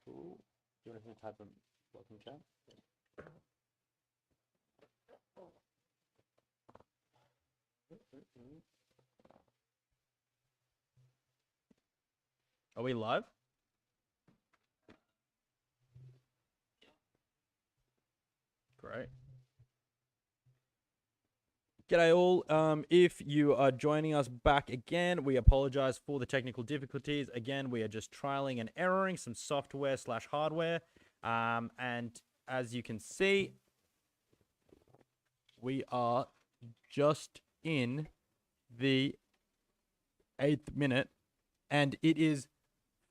Cool. Do you want to type a welcome chat? Are we live? Great. G'day all. If you are joining us back again, we apologize for the technical difficulties. Again, we are just trialing and erroring some software / hardware. And as you can see, we are just in the 8th minute, and it is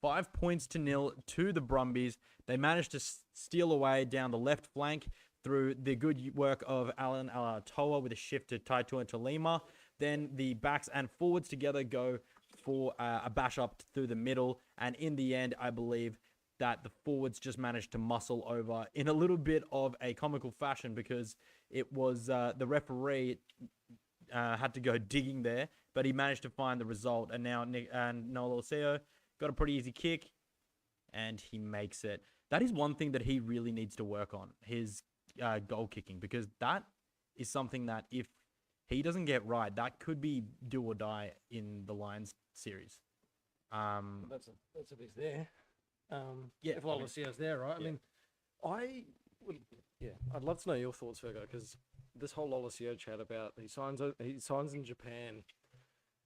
5 points to 0 to the Brumbies. They managed to steal away down the left flank through the good work of Alan Alatoa with a shift to Taito and Lima. Then the backs and forwards together go for a bash up through the middle. And in the end, I believe that the forwards just managed to muscle over in a little bit of a comical fashion, because it was the referee had to go digging there, but he managed to find the result. And now Noel Oseo got a pretty easy kick, and he makes it. That is one thing that he really needs to work on, his goal kicking, because that is something that if he doesn't get right, that could be do or die in the Lions series. That's if he's there. Yeah, if Lolasio's there, right? yeah. I'd love to know your thoughts, Virgo, because this whole Lolasio chat about he signs in Japan,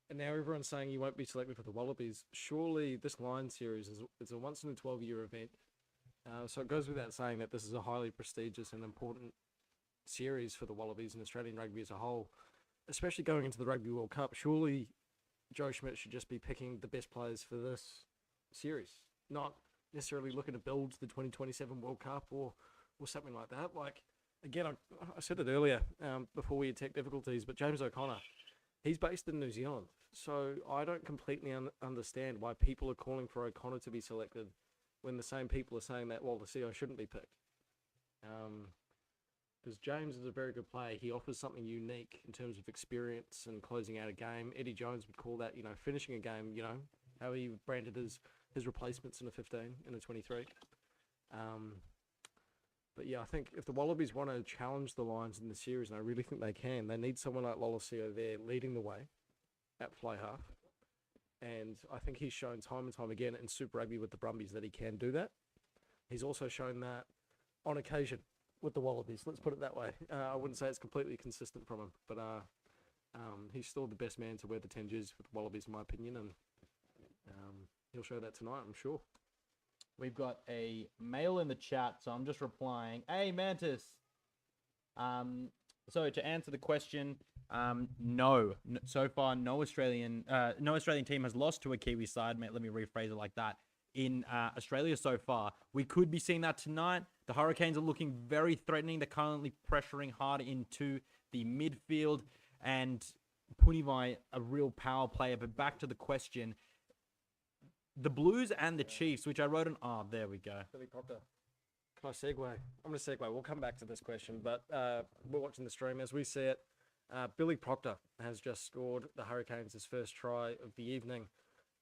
and now everyone's saying he won't be selected for the Wallabies. Surely this Lions series is a once in a 12-year event. So it goes without saying that this is a highly prestigious and important series for the Wallabies and Australian rugby as a whole, especially going into the Rugby World Cup. Surely Joe Schmidt should just be picking the best players for this series, not necessarily looking to build the 2027 World Cup or something like that. Like, again, I said it earlier before we had tech difficulties, but James O'Connor, he's based in New Zealand. So I don't completely understand why people are calling for O'Connor to be selected when the same people are saying that Lolacio shouldn't be picked. Because James is a very good player. He offers something unique in terms of experience and closing out a game. Eddie Jones would call that, finishing a game, how he branded his replacements in a 15, in a 23. But yeah, I think if the Wallabies want to challenge the Lions in the series, and I really think they can, they need someone like Lolacio there leading the way at fly half. And I think he's shown time and time again in Super Rugby with the Brumbies that he can do that. He's also shown that on occasion with the Wallabies. Let's put it that way. I wouldn't say it's completely consistent from him, but he's still the best man to wear the 10 jerseys with the Wallabies, in my opinion, and he'll show that tonight, I'm sure. We've got a mail in the chat, so I'm just replying. Hey, Mantis. So to answer the question, no. So far, no Australian team has lost to a Kiwi side. Mate, let me rephrase it like that. In Australia so far, we could be seeing that tonight. The Hurricanes are looking very threatening. They're currently pressuring hard into the midfield, and Punivai, a real power player. But back to the question. The Blues and the Chiefs, which I wrote on... Oh, there we go. Billy Proctor. Can I segue? I'm going to segue. We'll come back to this question, but we're watching the stream as we see it. Billy Proctor has just scored the Hurricanes' his first try of the evening.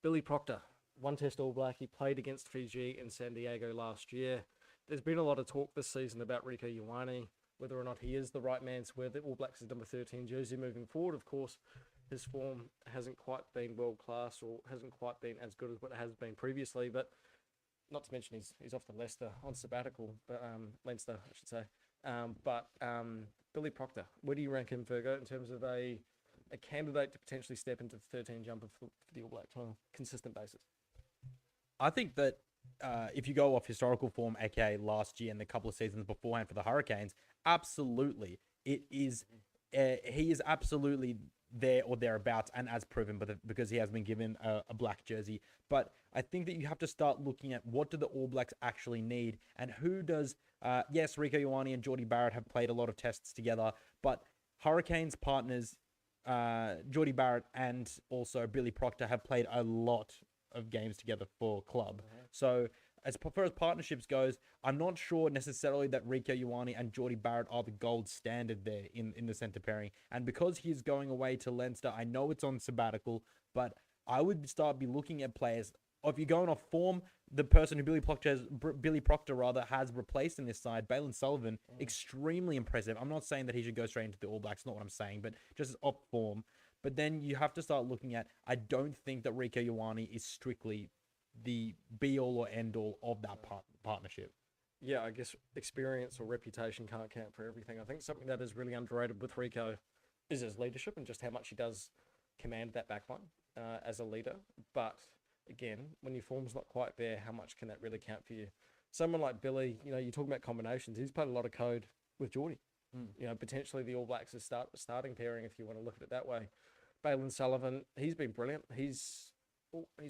Billy Proctor, one test All Black. He played against Fiji in San Diego last year. There's been a lot of talk this season about Rieko Ioane, whether or not he is the right man to wear the All Blacks' number 13 jersey moving forward. Of course, his form hasn't quite been world-class or hasn't quite been as good as what it has been previously, but not to mention he's off to Leicester on sabbatical, but Leinster, I should say. But Billy Proctor, where do you rank him, Virgo, in terms of a candidate to potentially step into the 13 jumper for the All Blacks on a consistent basis? I think that if you go off historical form, aka last year and the couple of seasons beforehand for the Hurricanes, absolutely, it is. He is absolutely there or thereabouts, and as proven, but because he has been given a black jersey. But I think that you have to start looking at what do the All Blacks actually need, and who does. Yes, Rieko Ioane and Jordie Barrett have played a lot of tests together, but Hurricanes partners, Jordie Barrett and also Billy Proctor have played a lot of games together for club. So as far as partnerships goes, I'm not sure necessarily that Rieko Ioane and Jordie Barrett are the gold standard there in the centre pairing. And because he's going away to Leinster, I know it's on sabbatical, but I would be looking at players. If you're going off form, the person who Billy Proctor has replaced in this side, Balin Sullivan, extremely impressive. I'm not saying that he should go straight into the All Blacks, not what I'm saying, but just as off form. But then you have to start looking at, I don't think that Rieko Ioane is strictly the be-all or end-all of that partnership. Yeah, I guess experience or reputation can't count for everything. I think something that is really underrated with Rieko is his leadership and just how much he does command that backline as a leader. But again, when your form's not quite there, how much can that really count for you? Someone like Billy, you're talking about combinations. He's played a lot of code with Geordie. Potentially the All Blacks is starting pairing if you want to look at it that way. Balin Sullivan, he's been brilliant. He's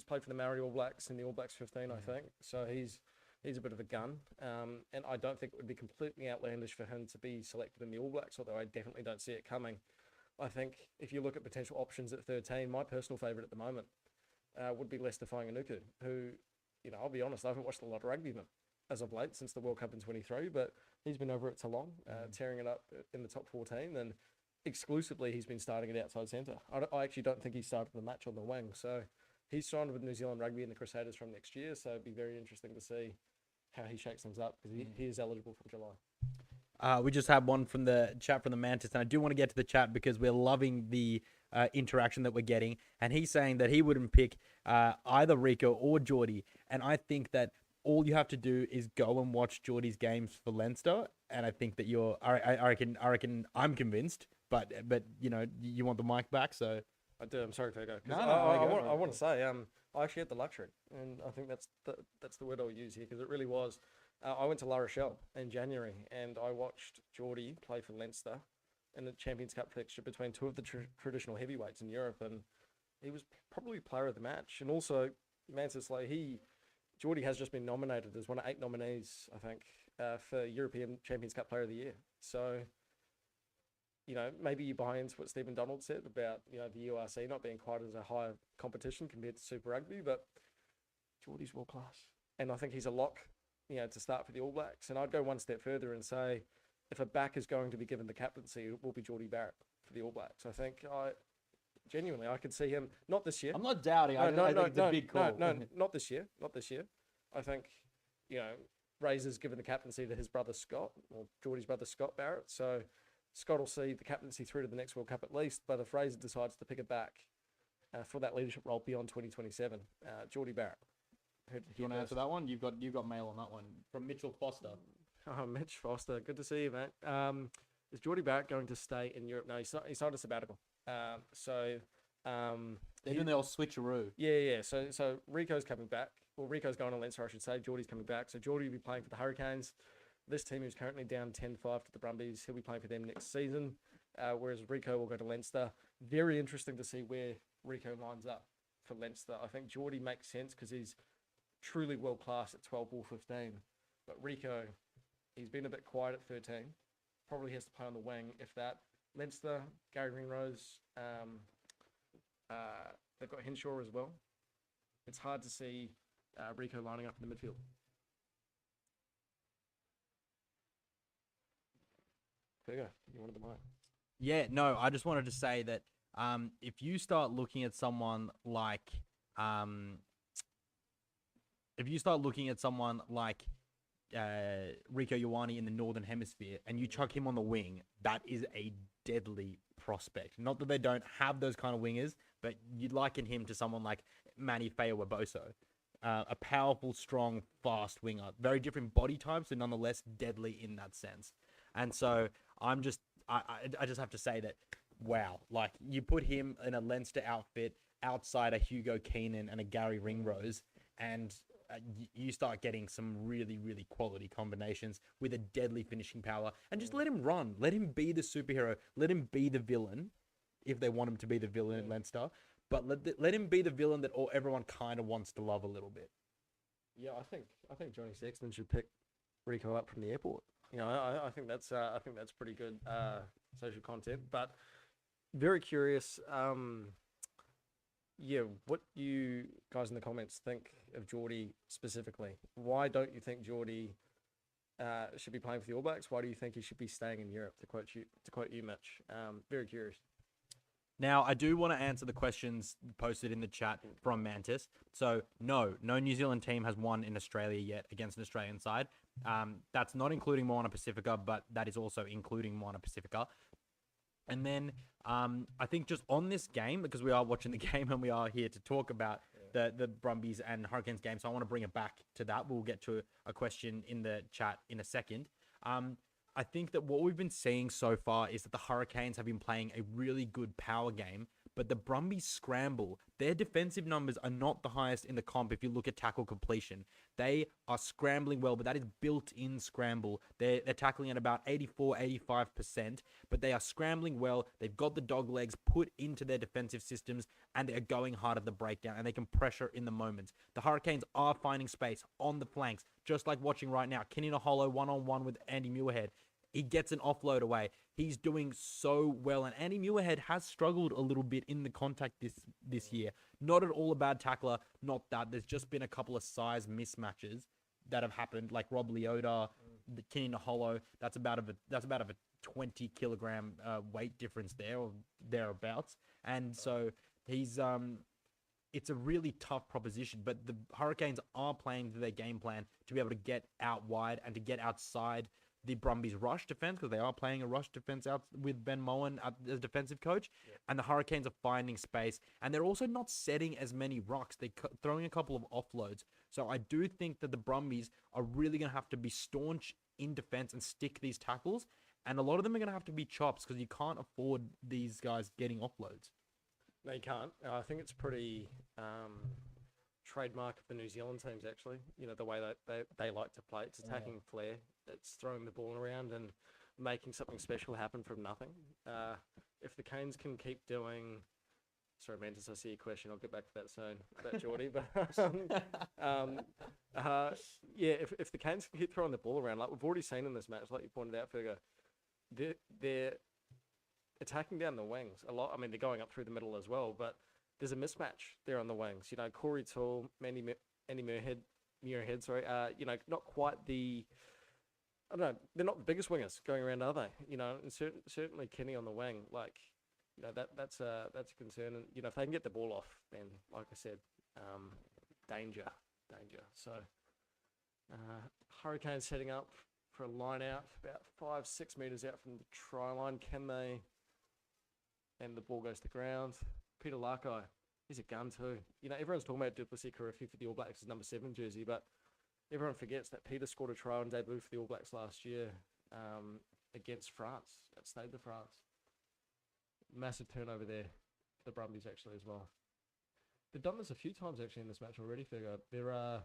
played for the Maori All Blacks in the All Blacks 15, I think. So he's a bit of a gun. And I don't think it would be completely outlandish for him to be selected in the All Blacks, although I definitely don't see it coming. I think if you look at potential options at 13, my personal favourite at the moment would be Lester Fainga'anuku, who, I'll be honest, I haven't watched a lot of rugby as of late since the World Cup in 23, but he's been over at Geelong, tearing it up in the top 14, and exclusively he's been starting at outside centre. I actually don't think he started the match on the wing, so he's signed with New Zealand Rugby and the Crusaders from next year, so it'd be very interesting to see how he shakes things up, because he is eligible from July. We just had one from the chat from the Mantis, and I do want to get to the chat because we're loving the interaction that we're getting. And he's saying that he wouldn't pick either Rieko or Geordie. And I think that all you have to do is go and watch Geordie's games for Leinster. And I think that I reckon I'm convinced. But you want the mic back, so I do. I'm sorry, Fergo. No, I want to say, I actually had the luxury, and I think that's the word I'll use here, because it really was. I went to La Rochelle in January, and I watched Geordie play for Leinster in the Champions Cup fixture between two of the traditional heavyweights in Europe, and he was probably player of the match. And also, Mantis, Geordie has just been nominated as one of 8 nominees, I think, for European Champions Cup Player of the Year. So, maybe you buy into what Stephen Donald said about, the URC not being quite as a high competition compared to Super Rugby, but Geordie's world class. And I think he's a lock, to start for the All Blacks. And I'd go one step further and say, if a back is going to be given the captaincy, it will be Geordie Barrett for the All Blacks. I think I could see him, not this year. I'm not doubting. I think it's a big call. No, not this year. Not this year. I think, Razor's given the captaincy to his brother Scott, or Geordie's brother Scott Barrett. So Scott will see the captaincy through to the next World Cup at least. But if Razor decides to pick it back for that leadership role beyond 2027, Geordie Barrett. Do you want to answer that one? You've got mail on that one from Mitchell Foster. Oh, Mitch Foster, good to see you, mate. Is Geordie Barrett going to stay in Europe? No, he's not. He's not a sabbatical. They're doing the old switcheroo. Yeah. So Rico's coming back. Well, Rico's going to Leinster, I should say. Geordie's coming back. So Geordie will be playing for the Hurricanes. This team is currently down 10-5 to the Brumbies. He'll be playing for them next season. Whereas Rico will go to Leinster. Very interesting to see where Rico lines up for Leinster. I think Geordie makes sense because he's truly world class at 12 or 15. But Rico, he's been a bit quiet at 13. Probably has to play on the wing, if that. Leinster, Gary Ringrose, they've got Henshaw as well. It's hard to see Rico lining up in the midfield. There you go. You wanted the mic. Yeah, no, I just wanted to say that if you start looking at someone like Rieko Ioane in the Northern Hemisphere and you chuck him on the wing, that is a deadly prospect. Not that they don't have those kind of wingers, but you'd liken him to someone like Manny Feo-Waboso. A powerful, strong, fast winger. Very different body types, but nonetheless deadly in that sense. And so I just have to say that, wow, like you put him in a Leinster outfit outside a Hugo Keenan and a Gary Ringrose, and you start getting some really, really quality combinations with a deadly finishing power. And just let him run. Let him be the superhero. Let him be the villain, if they want him to be the villain at Leinster. But let him be the villain that everyone kind of wants to love a little bit. Yeah, I think Johnny Sexton should pick Rico up from the airport. I think that's pretty good social content. But very curious. What you guys in the comments think of Geordie specifically? Why don't you think Geordie should be playing for the All Blacks? Why do you think he should be staying in Europe? To quote you, Mitch. Very curious. Now, I do want to answer the questions posted in the chat from Mantis. So, no New Zealand team has won in Australia yet against an Australian side. That's not including Moana Pacifica, but that is also including Moana Pacifica. And then I think just on this game, because we are watching the game and we are here to talk about the Brumbies and Hurricanes game, so I want to bring it back to that. We'll get to a question in the chat in a second. I think that what we've been seeing so far is that the Hurricanes have been playing a really good power game, but the Brumbies scramble. Their defensive numbers are not the highest in the comp if you look at tackle completion. They are scrambling well, but that is built-in scramble. They're tackling at about 84, 85%, but they are scrambling well. They've got the dog legs put into their defensive systems, and they're going hard at the breakdown, and they can pressure in the moments. The Hurricanes are finding space on the flanks, just like watching right now. Kenny Naholo one-on-one with Andy Muirhead. He gets an offload away. He's doing so well. And Andy Muirhead has struggled a little bit in the contact this year. Not at all a bad tackler. Not that. There's just been a couple of size mismatches that have happened, like Rob Leota, the Kenny Naholo. That's about of a 20 kilogram weight difference there or thereabouts. And so he's it's a really tough proposition, but the Hurricanes are playing their game plan to be able to get out wide and to get outside the Brumbies rush defense, because they are playing a rush defense out with Ben Moen as defensive coach, and the Hurricanes are finding space, and they're also not setting as many rucks. They're throwing a couple of offloads. So I do think that the Brumbies are really going to have to be staunch in defense and stick these tackles, and a lot of them are going to have to be chops because you can't afford these guys getting offloads. No, you can't. I think it's pretty trademark of the New Zealand teams, actually. You know, the way that they like to play. It's attacking flair. It's throwing the ball around and making something special happen from nothing. If the Canes can keep doing... Sorry, Mantis, I see your question. I'll get back to that soon, about Geordie. But if the Canes can keep throwing the ball around, like we've already seen in this match, like you pointed out, Fergo, they're attacking down the wings a lot. I mean, they're going up through the middle as well, but there's a mismatch there on the wings. You know, Corey Toole, Andy Muirhead, you know, not quite the... I don't know, they're not the biggest wingers going around, are they? You know, and certainly Kenny on the wing, like, you know, that's a concern. And, you know, if they can get the ball off, then, like I said, danger. So, Hurricanes setting up for a line out about 5-6 metres out from the try line. Can they? And the ball goes to the ground. Peter Larkai, he's a gun too. You know, everyone's talking about Duplessis Karifi for the All Blacks, his number 7 jersey, but everyone forgets that Peter scored a try on debut for the All Blacks last year against France, at Stade de France. Massive turnover there for the Brumbies, actually, as well. They've done this a few times, actually, in this match already, Fergo. They're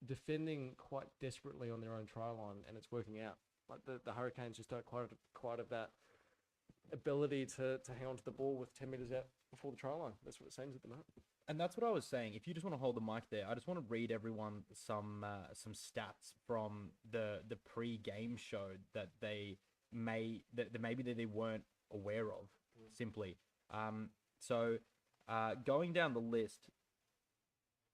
defending quite desperately on their own try line, and it's working out. Like, the Hurricanes just don't quite have that ability to hang on to the ball with 10 metres out before the try line. That's what it seems at the moment. And that's what I was saying. If you just want to hold the mic there, I just want to read everyone some stats from the pre-game show that they weren't aware of. Simply, going down the list,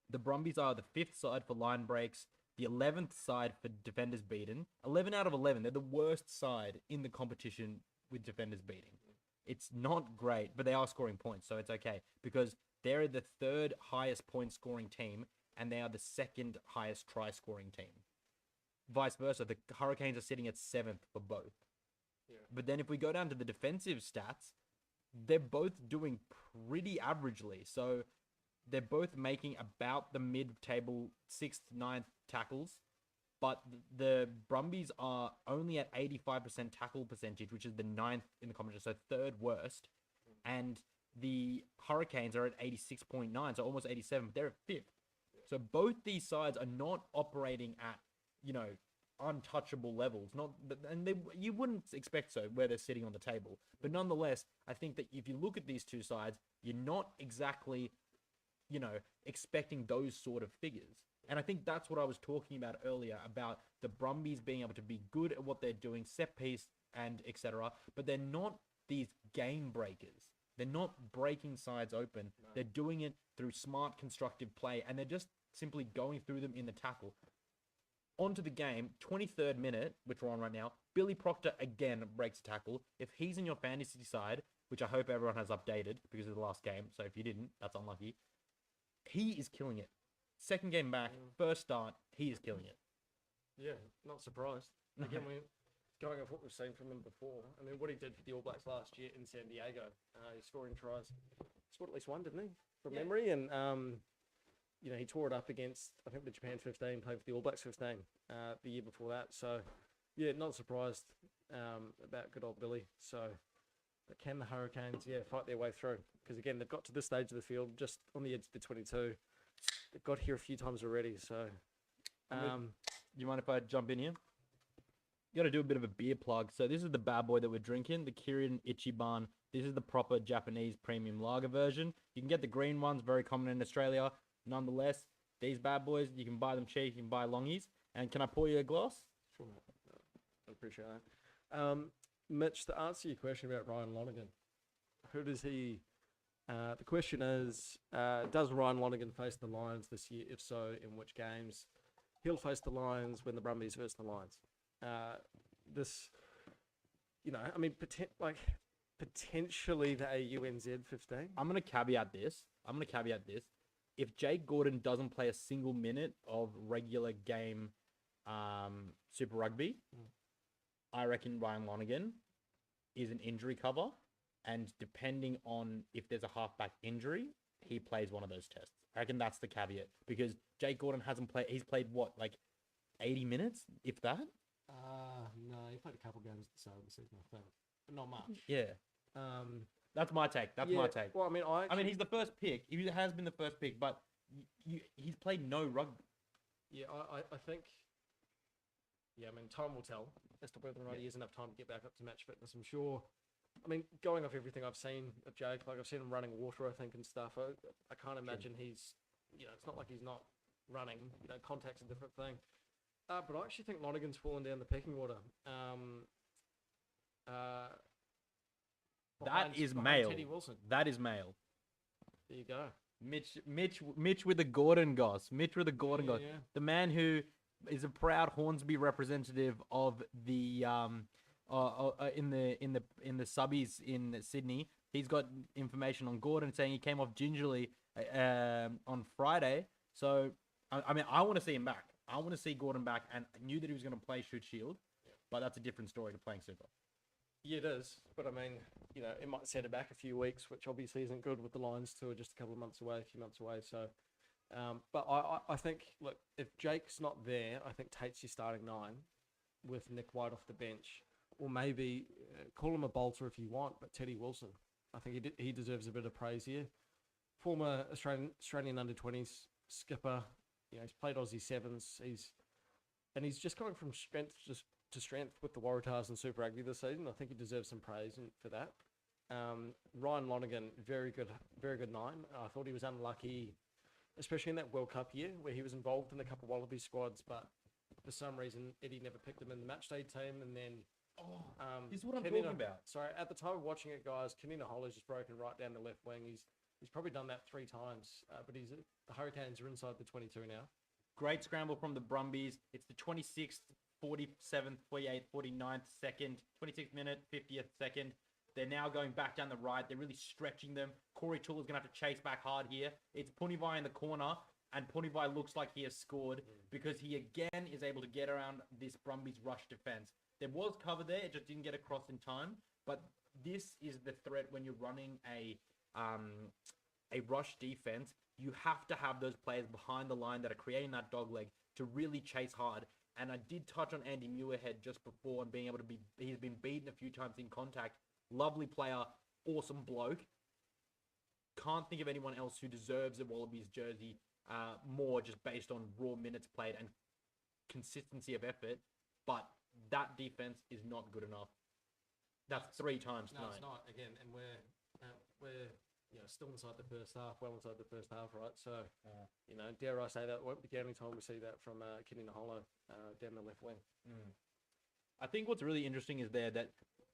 the Brumbies are the 5th side for line breaks, the 11th side for defenders beaten. 11 out of 11. They're the worst side in the competition with defenders beating. It's not great, but they are scoring points, so it's okay because they're the 3rd highest point scoring team, and they are the 2nd highest try scoring team. Vice versa, the Hurricanes are sitting at 7th for both. Yeah. But then if we go down to the defensive stats, they're both doing pretty averagely. So they're both making about the mid-table 6th, 9th tackles, but the Brumbies are only at 85% tackle percentage, which is the 9th in the competition, so 3rd worst. And the Hurricanes are at 86.9, so almost 87, but they're at 5th. So both these sides are not operating at, you know, untouchable levels. You wouldn't expect so where they're sitting on the table. But nonetheless, I think that if you look at these two sides, you're not exactly, you know, expecting those sort of figures. And I think that's what I was talking about earlier, about the Brumbies being able to be good at what they're doing, set piece and etc. But they're not these game breakers. They're not breaking sides open. No. They're doing it through smart, constructive play, and they're just simply going through them in the tackle. Onto the game, 23rd minute, which we're on right now, Billy Proctor again breaks a tackle. If he's in your fantasy side, which I hope everyone has updated because of the last game. So if you didn't, that's unlucky. He is killing it. Second game back, first start, he is killing it. Yeah, not surprised. Again, we're going off what we've seen from him before. I mean, what he did for the All Blacks last year in San Diego, he's scoring tries. He scored at least one, didn't he, from memory? And he tore it up against, I think, the Japan 15, played for the All Blacks 15 the year before that. So, yeah, not surprised about good old Billy. So, but can the Hurricanes, fight their way through? Because, again, they've got to this stage of the field, just on the edge of the 22. They've got here a few times already, so... you mind if I jump in here? You got to do a bit of a beer plug. So this is the bad boy that we're drinking, the Kirin Ichiban. This is the proper Japanese premium lager version. You can get the green ones, very common in Australia. Nonetheless, these bad boys, you can buy them cheap, you can buy longies. And can I pour you a glass? Sure, I appreciate that. Mitch, to answer your question about Ryan Lonergan, who does he... the question is, does Ryan Lonergan face the Lions this year? If so, in which games? He'll face the Lions when the Brumbies versus the Lions. Potentially the AUNZ 15. I'm going to caveat this. If Jake Gordon doesn't play a single minute of regular game Super Rugby, I reckon Ryan Lonergan is an injury cover. And depending on if there's a halfback injury, he plays one of those tests. I reckon that's the caveat. Because Jake Gordon hasn't played... He's played, what, like 80 minutes, if that? No, he played a couple games at the start of the season, I think. But not much. Yeah. That's my take. My take. Well, I mean, he's the first pick. He has been the first pick, but he's played no rugby. Yeah, I think... Yeah, I mean, time will tell as to whether or not he has enough time to get back up to match fitness. I'm sure... I mean, going off everything I've seen of Jake, like I've seen him running water, I think, and stuff. I can't imagine he's, it's not like he's not running. Contact's a different thing. But I actually think Lonergan's fallen down the pecking order. That is behind male. Teddy Wilson. That is male. There you go. Mitch with the Gordon goss. Mitch with the Gordon goss. Yeah. The man who is a proud Hornsby representative of the in the subbies in Sydney. He's got information on Gordon saying he came off gingerly on Friday. So I mean, I want to see him back. I want to see Gordon back, and I knew that he was going to play Shoot Shield, but that's a different story to playing Super. Yeah, it is. But I mean, it might set it back a few weeks, which obviously isn't good with the Lions too, just a couple of months away, a few months away. So, but I think, look, if Jake's not there, I think Tate's your starting 9 with Nick White off the bench. Or maybe call him a bolter if you want, but Teddy Wilson. I think he deserves a bit of praise here. Former Australian under-20s skipper. He's played Aussie Sevens. He's just going from strength to strength with the Waratahs and Super Rugby this season. I think he deserves some praise for that. Ryan Lonergan, very good 9. I thought he was unlucky, especially in that World Cup year where he was involved in a couple of Wallaby squads, but for some reason Eddie never picked him in the matchday team, and then. This is what I'm talking about. Sorry, at the time of watching it, guys, Kanina Holler's just broken right down the left wing. He's probably done that 3 times, but the Hurricanes are inside the 22 now. Great scramble from the Brumbies. It's the 26th, 47th, 48th, 49th second, 26th minute, 50th second. They're now going back down the right. They're really stretching them. Corey Toole is going to have to chase back hard here. It's Punivai in the corner, and Punivai looks like he has scored because he again is able to get around this Brumbies rush defense. There was cover there, it just didn't get across in time. But this is the threat when you're running a rush defense. You have to have those players behind the line that are creating that dog leg to really chase hard. And I did touch on Andy Muirhead just before and being able to he's been beaten a few times in contact. Lovely player, awesome bloke. Can't think of anyone else who deserves a Wallabies jersey more just based on raw minutes played and consistency of effort. But that defense is not good enough. That's 3 times tonight. No, it's not. Again, and we're still inside the first half, well inside the first half, right? So, dare I say that won't be the only time we see that from Kanina Hollow down the left wing. I think what's really interesting is there that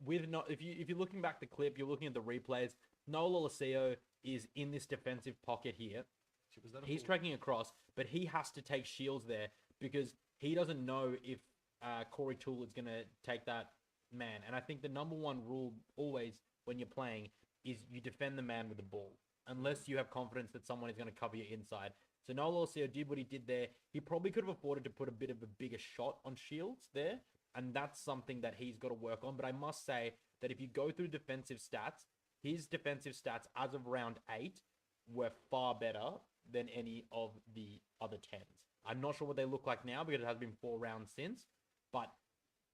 if you're looking back the clip, you're looking at the replays. Noah Lolosio is in this defensive pocket here. He's tracking across, but he has to take Shields there because he doesn't know if Corey Toole is going to take that man. And I think the number one rule always when you're playing is you defend the man with the ball, unless you have confidence that someone is going to cover your inside. So Noel Orsio did what he did there. He probably could have afforded to put a bit of a bigger shot on Shields there, and that's something that he's got to work on. But I must say that if you go through defensive stats, his defensive stats as of round 8 were far better than any of the other 10s. I'm not sure what they look like now because it has been 4 rounds since, but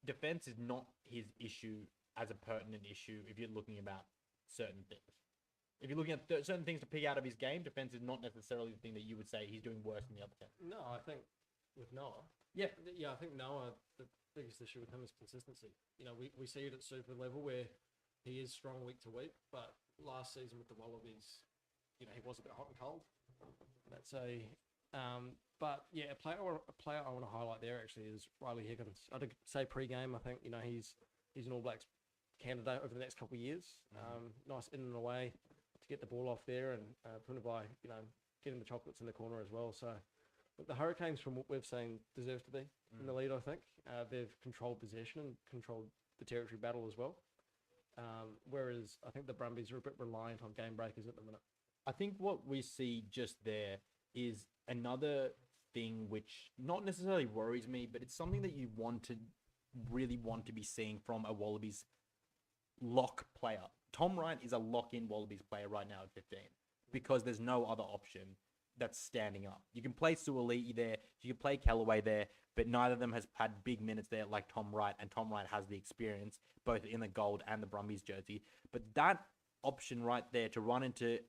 defense is not his issue as a pertinent issue if you're looking about certain things. If you're looking at certain things to pick out of his game, defense is not necessarily the thing that you would say he's doing worse than the other 10. No, I think with Noah. Yeah. Yeah, I think Noah, the biggest issue with him is consistency. You know, we see it at super level where he is strong week to week, but last season with the Wallabies, you know, he was a bit hot and cold. That's but yeah, a player I want to highlight there actually is Riley Higgins. I'd say pre-game, I think, you know, he's an All Blacks candidate over the next couple of years. Nice in and away to get the ball off there and Punta by, you know, getting the chocolates in the corner as well. So but the Hurricanes, from what we've seen, deserve to be in the lead, I think. They've controlled possession and controlled the territory battle as well. Whereas I think the Brumbies are a bit reliant on game breakers at the minute. I think what we see just there is another thing which not necessarily worries me, but it's something that you really want to be seeing from a Wallabies lock player. Tom Wright is a lock-in Wallabies player right now at 15 because there's no other option that's standing up. You can play Suoliti there, you can play Callaway there, but neither of them has had big minutes there like Tom Wright, and Tom Wright has the experience both in the gold and the Brumbies jersey. But that option right there to run into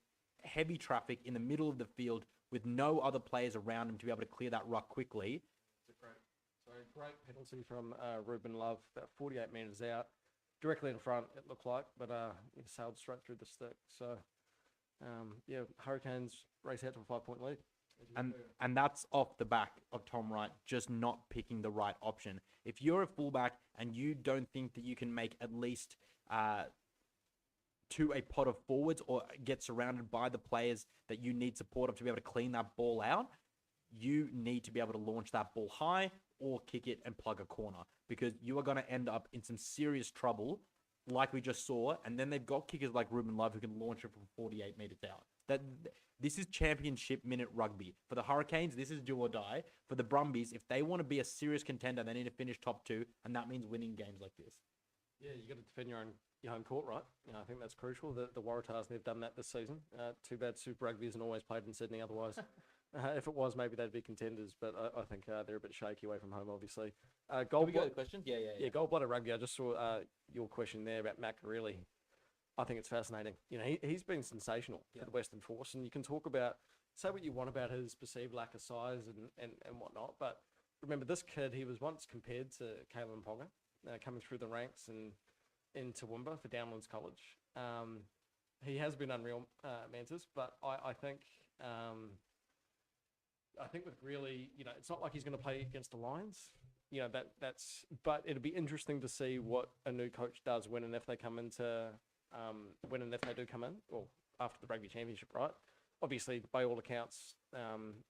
heavy traffic in the middle of the field with no other players around him to be able to clear that ruck quickly. It's a great penalty from Ruben Love, about 48 metres out, directly in front, it looked like, but it sailed straight through the stick. So, yeah, Hurricanes race out to a 5-point lead. And that's off the back of Tom Wright just not picking the right option. If you're a fullback and you don't think that you can make at least to a pot of forwards or get surrounded by the players that you need support of to be able to clean that ball out, you need to be able to launch that ball high or kick it and plug a corner, because you are going to end up in some serious trouble like we just saw. And then they've got kickers like Ruben Love who can launch it from 48 meters out. This is championship minute rugby. For the Hurricanes, this is do or die. For the Brumbies, if they want to be a serious contender, they need to finish top 2, and that means winning games like this. Yeah, you got to defend your home court, right? You know, I think that's crucial. The Waratahs, they've done that this season. Too bad Super Rugby isn't always played in Sydney otherwise. If it was, maybe they'd be contenders, but I think they're a bit shaky away from home, obviously. Can we go to the questions? Yeah. Gold-blooded rugby. I just saw your question there about Matt Carelli. I think it's fascinating. You know, he's been sensational for the Western Force, and you can talk about, say what you want about his perceived lack of size and whatnot, but remember this kid, he was once compared to Kalen Ponga, coming through the ranks and in Toowoomba for Downlands College. He has been unreal, Mantis, but I think with really, you know, it's not like he's going to play against the Lions. You know, but it'll be interesting to see what a new coach does when and if they come into, when and if they do come in, well, after the Rugby Championship, right? Obviously, by all accounts,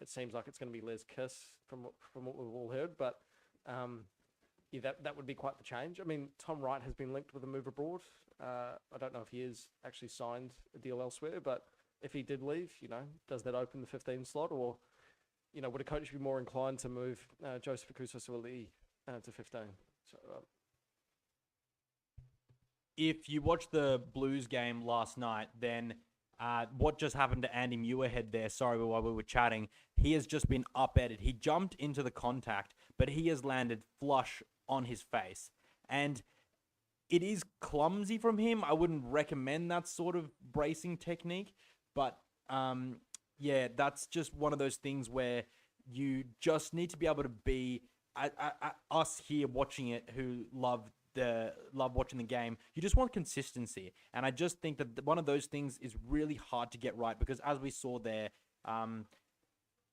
it seems like it's going to be Les Kiss from what we've all heard, but yeah, that would be quite the change. I mean, Tom Wright has been linked with a move abroad. I don't know if he has actually signed a deal elsewhere, but if he did leave, you know, does that open the 15 slot, or, you know, would a coach be more inclined to move Joseph Akuso-Suoliti to 15? So, if you watched the Blues game last night, then what just happened to Andy Muirhead there, sorry, while we were chatting, he has just been upended. He jumped into the contact, but he has landed flush on his face. And it is clumsy from him. I wouldn't recommend that sort of bracing technique, but yeah, that's just one of those things where you just need to be able to be, us here watching it who love watching the game, you just want consistency. And I just think that one of those things is really hard to get right, because as we saw there,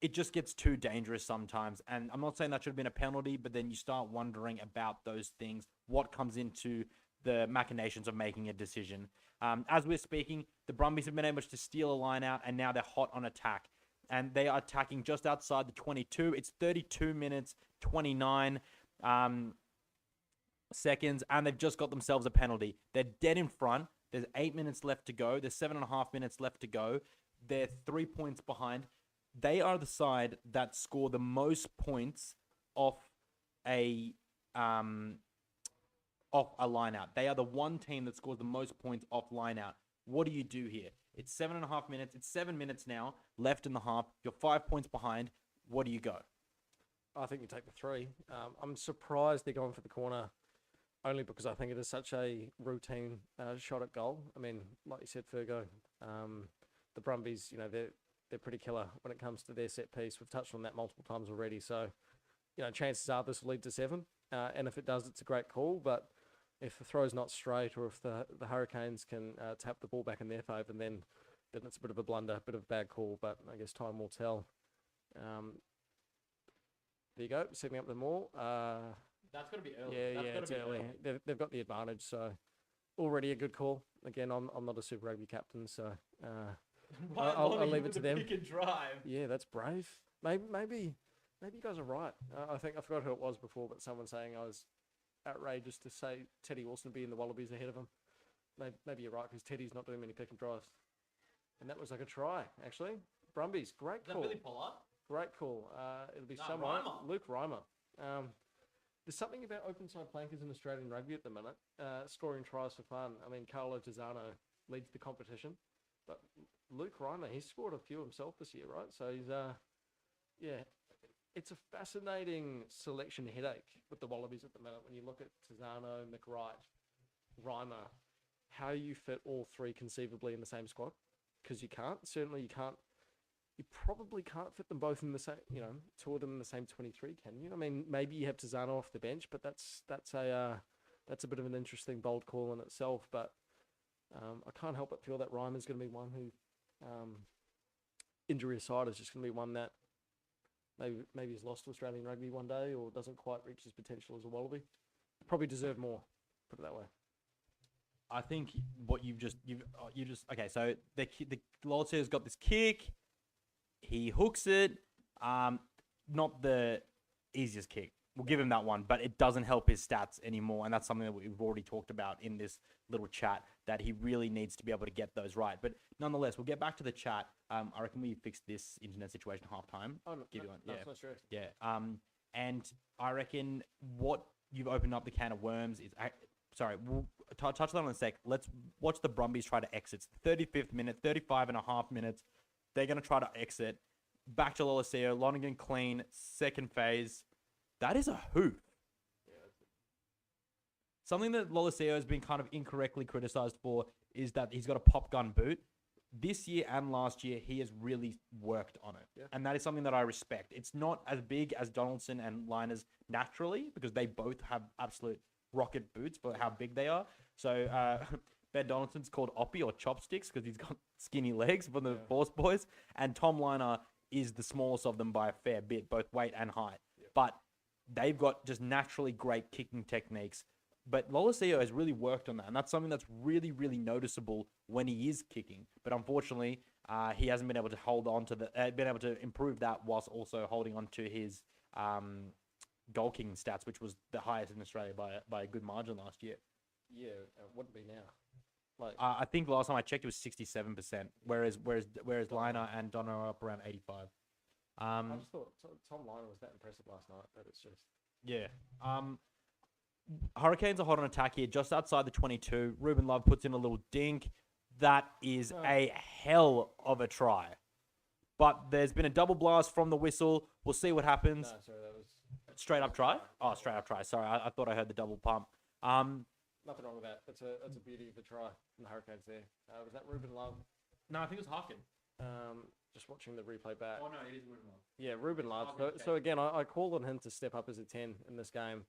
it just gets too dangerous sometimes. And I'm not saying that should have been a penalty, but then you start wondering about those things, what comes into the machinations of making a decision. As we're speaking, the Brumbies have been able to steal a line out, and now they're hot on attack. And they are attacking just outside the 22. It's 32 minutes, 29 seconds, and they've just got themselves a penalty. They're dead in front. There's 8 minutes left to go. There's 7.5 minutes left to go. They're 3 points behind. They are the side that score the most points off a line out. They are the one team that scores the most points off line out. What do you do here? It's 7.5 minutes. It's 7 minutes now left in the half. You're 5 points behind. What do you go? I think you take the 3. I'm surprised they're going for the corner, only because I think it is such a routine shot at goal. I mean, like you said, Fergo, the Brumbies, you know, they're pretty killer when it comes to their set piece. We've touched on that multiple times already. So, you know, chances are this will lead to 7. And if it does, it's a great call. But if the throw's not straight, or if the Hurricanes can tap the ball back in their favour, then it's a bit of a blunder, a bit of a bad call. But I guess time will tell. There you go, setting up the maul. That's got to be early. Yeah, it's early. They've got the advantage, so already a good call. Again, I'm not a Super Rugby captain, so I'll leave it to them. Pick and drive. Yeah, that's brave. Maybe you guys are right. I forgot who it was before, but someone saying I was outrageous to say Teddy Wilson be in the Wallabies ahead of him. Maybe you're right, because Teddy's not doing many pick and drives. And that was like a try, actually. Brumbies, great call. Is that Billy Pollard? Great call. It'll be Luke Reimer. There's something about open side flankers in Australian rugby at the minute. Scoring tries for fun. I mean, Carlo Tizzano leads the competition, but Luke Reimer, he's scored a few himself this year, right? So he's it's a fascinating selection headache with the Wallabies at the minute when you look at Tizzano, McWright, Reimer. How you fit all 3 conceivably in the same squad? Because you can't. Certainly, you can't. You probably can't fit them both in the same, 2 of them in the same 23, can you? I mean, maybe you have Tizzano off the bench, but that's a bit of an interesting bold call in itself. But I can't help but feel that Reimer's going to be one who, injury aside, is just going to be one that maybe he's lost to Australian rugby one day, or doesn't quite reach his potential as a Wallaby. Probably deserve more, put it that way. I think what you just okay. So the Lolseo's got this kick. He hooks it. Not the easiest kick. We'll give him that one, but it doesn't help his stats anymore. And that's something that we've already talked about in this little chat, that he really needs to be able to get those right. But nonetheless, we'll get back to the chat. I reckon we fixed this internet situation halftime. Oh, no, give you one. No, Yeah. it's not stress. Yeah. And I reckon what you've opened up the can of worms is... Sorry, we'll touch on that in a sec. Let's watch the Brumbies try to exit. It's the 35th minute, 35.5 minutes. They're going to try to exit. Back to Lolesio. Lonergan clean. Second phase. That is a hoof. Something that Lolesio has been kind of incorrectly criticised for is that he's got a pop gun boot. This year and last year, he has really worked on it. Yeah. And that is something that I respect. It's not as big as Donaldson and Liners naturally, because they both have absolute rocket boots for how big they are. So Ben Donaldson's called Oppie or Chopsticks because he's got skinny legs for the Force Boys. And Tom Liner is the smallest of them by a fair bit, both weight and height. Yep. But they've got just naturally great kicking techniques. But Lolesio has really worked on that. And that's something that's really, really noticeable when he is kicking. But unfortunately, he hasn't been able to hold on to been able to improve that whilst also holding on to his goal kicking stats, which was the highest in Australia by a good margin last year. Yeah, what would it be now? Like, I think last time I checked, it was 67%, whereas Liner and Donna are up around 85. I just thought Tom Liner was that impressive last night, but it's just... Yeah. Hurricanes are hot on attack here, just outside the 22. Ruben Love puts in a little dink. That is a hell of a try. But there's been a double blast from the whistle. We'll see what happens. No, sorry, that was... Straight up try? Oh, straight up try. Sorry, I thought I heard the double pump. Nothing wrong with that. That's a beauty of a try from the Hurricanes there. Was that Ruben Love? No, I think it was Harkin. Just watching the replay back. Oh, no, it is Ruben Love. Yeah, Ruben Love. Okay. So again, I called on him to step up as a 10 in this game.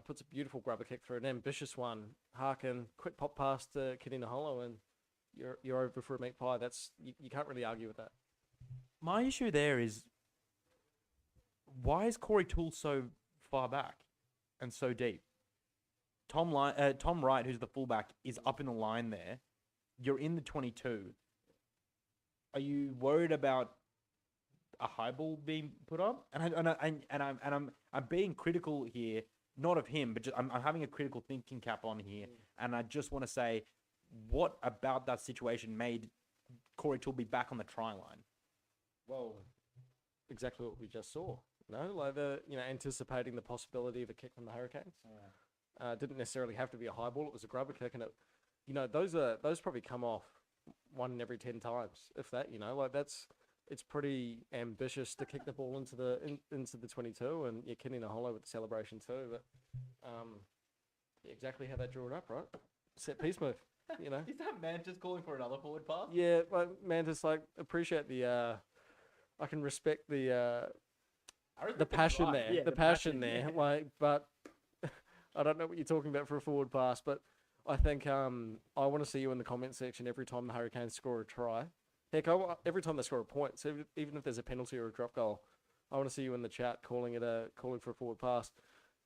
Puts a beautiful grubber kick through, an ambitious one. Harkin, quick pop pass to Kadina Hollow, and you're over for a meat pie. That's you can't really argue with that. My issue there is, why is Corey Toole so far back and so deep? Tom Wright, who's the fullback, is up in the line there. You're in the 22. Are you worried about a high ball being put up? I'm being critical here, not of him, but just, I'm having a critical thinking cap on here, and I just want to say, what about that situation made Corey Toole be back on the try line? Well, exactly what we just saw. No, like anticipating the possibility of a kick from the Hurricanes. Didn't necessarily have to be a high ball. It was a grubber kick, and those probably come off 1 in every 10 times, if that. It's pretty ambitious to kick the ball into the 22, and you're kidding a hollow with the celebration too. But exactly how they drew it up, right? Set piece move. Is that Mantis calling for another forward pass? Yeah, like Mantis, appreciate the. I can respect the passion there. Yeah, the passion there. yeah. But I don't know what you're talking about for a forward pass, but I think I want to see you in the comment section every time the Hurricanes score a try. Heck, every time they score a point, so even if there's a penalty or a drop goal, I want to see you in the chat calling for a forward pass.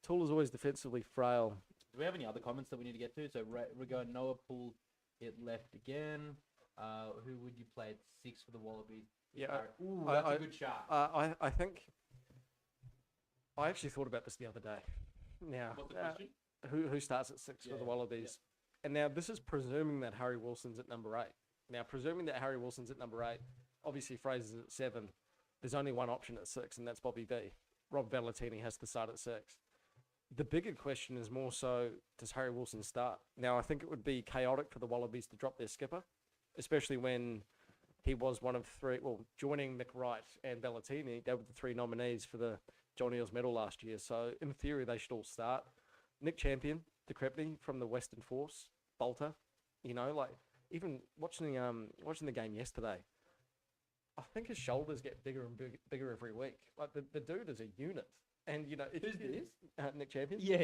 Toole is always defensively frail. Do we have any other comments that we need to get to? So we're going Noah pulled it left again. Who would you play at 6 for the Wallabies? Yeah, Ooh, that's a good shot. I think I actually thought about this the other day. Now, What's the question? Who starts at 6 for the Wallabies? Yeah. And now this is presuming that Harry Wilson's at number 8. Now, presuming that Harry Wilson's at number 8, obviously Fraser's at 7. There's only one option at 6, and that's Bobby V. Rob Valentini has to start at 6. The bigger question is more so, does Harry Wilson start? Now, I think it would be chaotic for the Wallabies to drop their skipper, especially when he was one of 3, joining Mick Wright and Valentini, they were the 3 nominees for the John Eales medal last year. So, in theory, they should all start. Nick Champion, De Crepney from the Western Force, Bolter, even watching the game yesterday, I think his shoulders get bigger and bigger every week. Like the dude is a unit, and Who's this? Nick Champion. Yeah.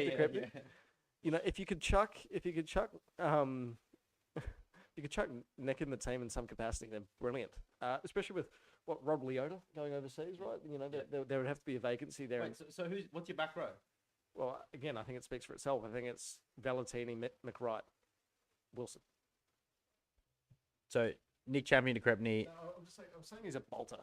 If you could chuck Nick in the team in some capacity, then brilliant. Especially with Rod Leota going overseas, right? There would have to be a vacancy there. Wait, so what's your back row? Well, again, I think it speaks for itself. I think it's Valentini, McWright, Wilson. So Nick Champion, De Crepney. No, I'm saying he's a bolter,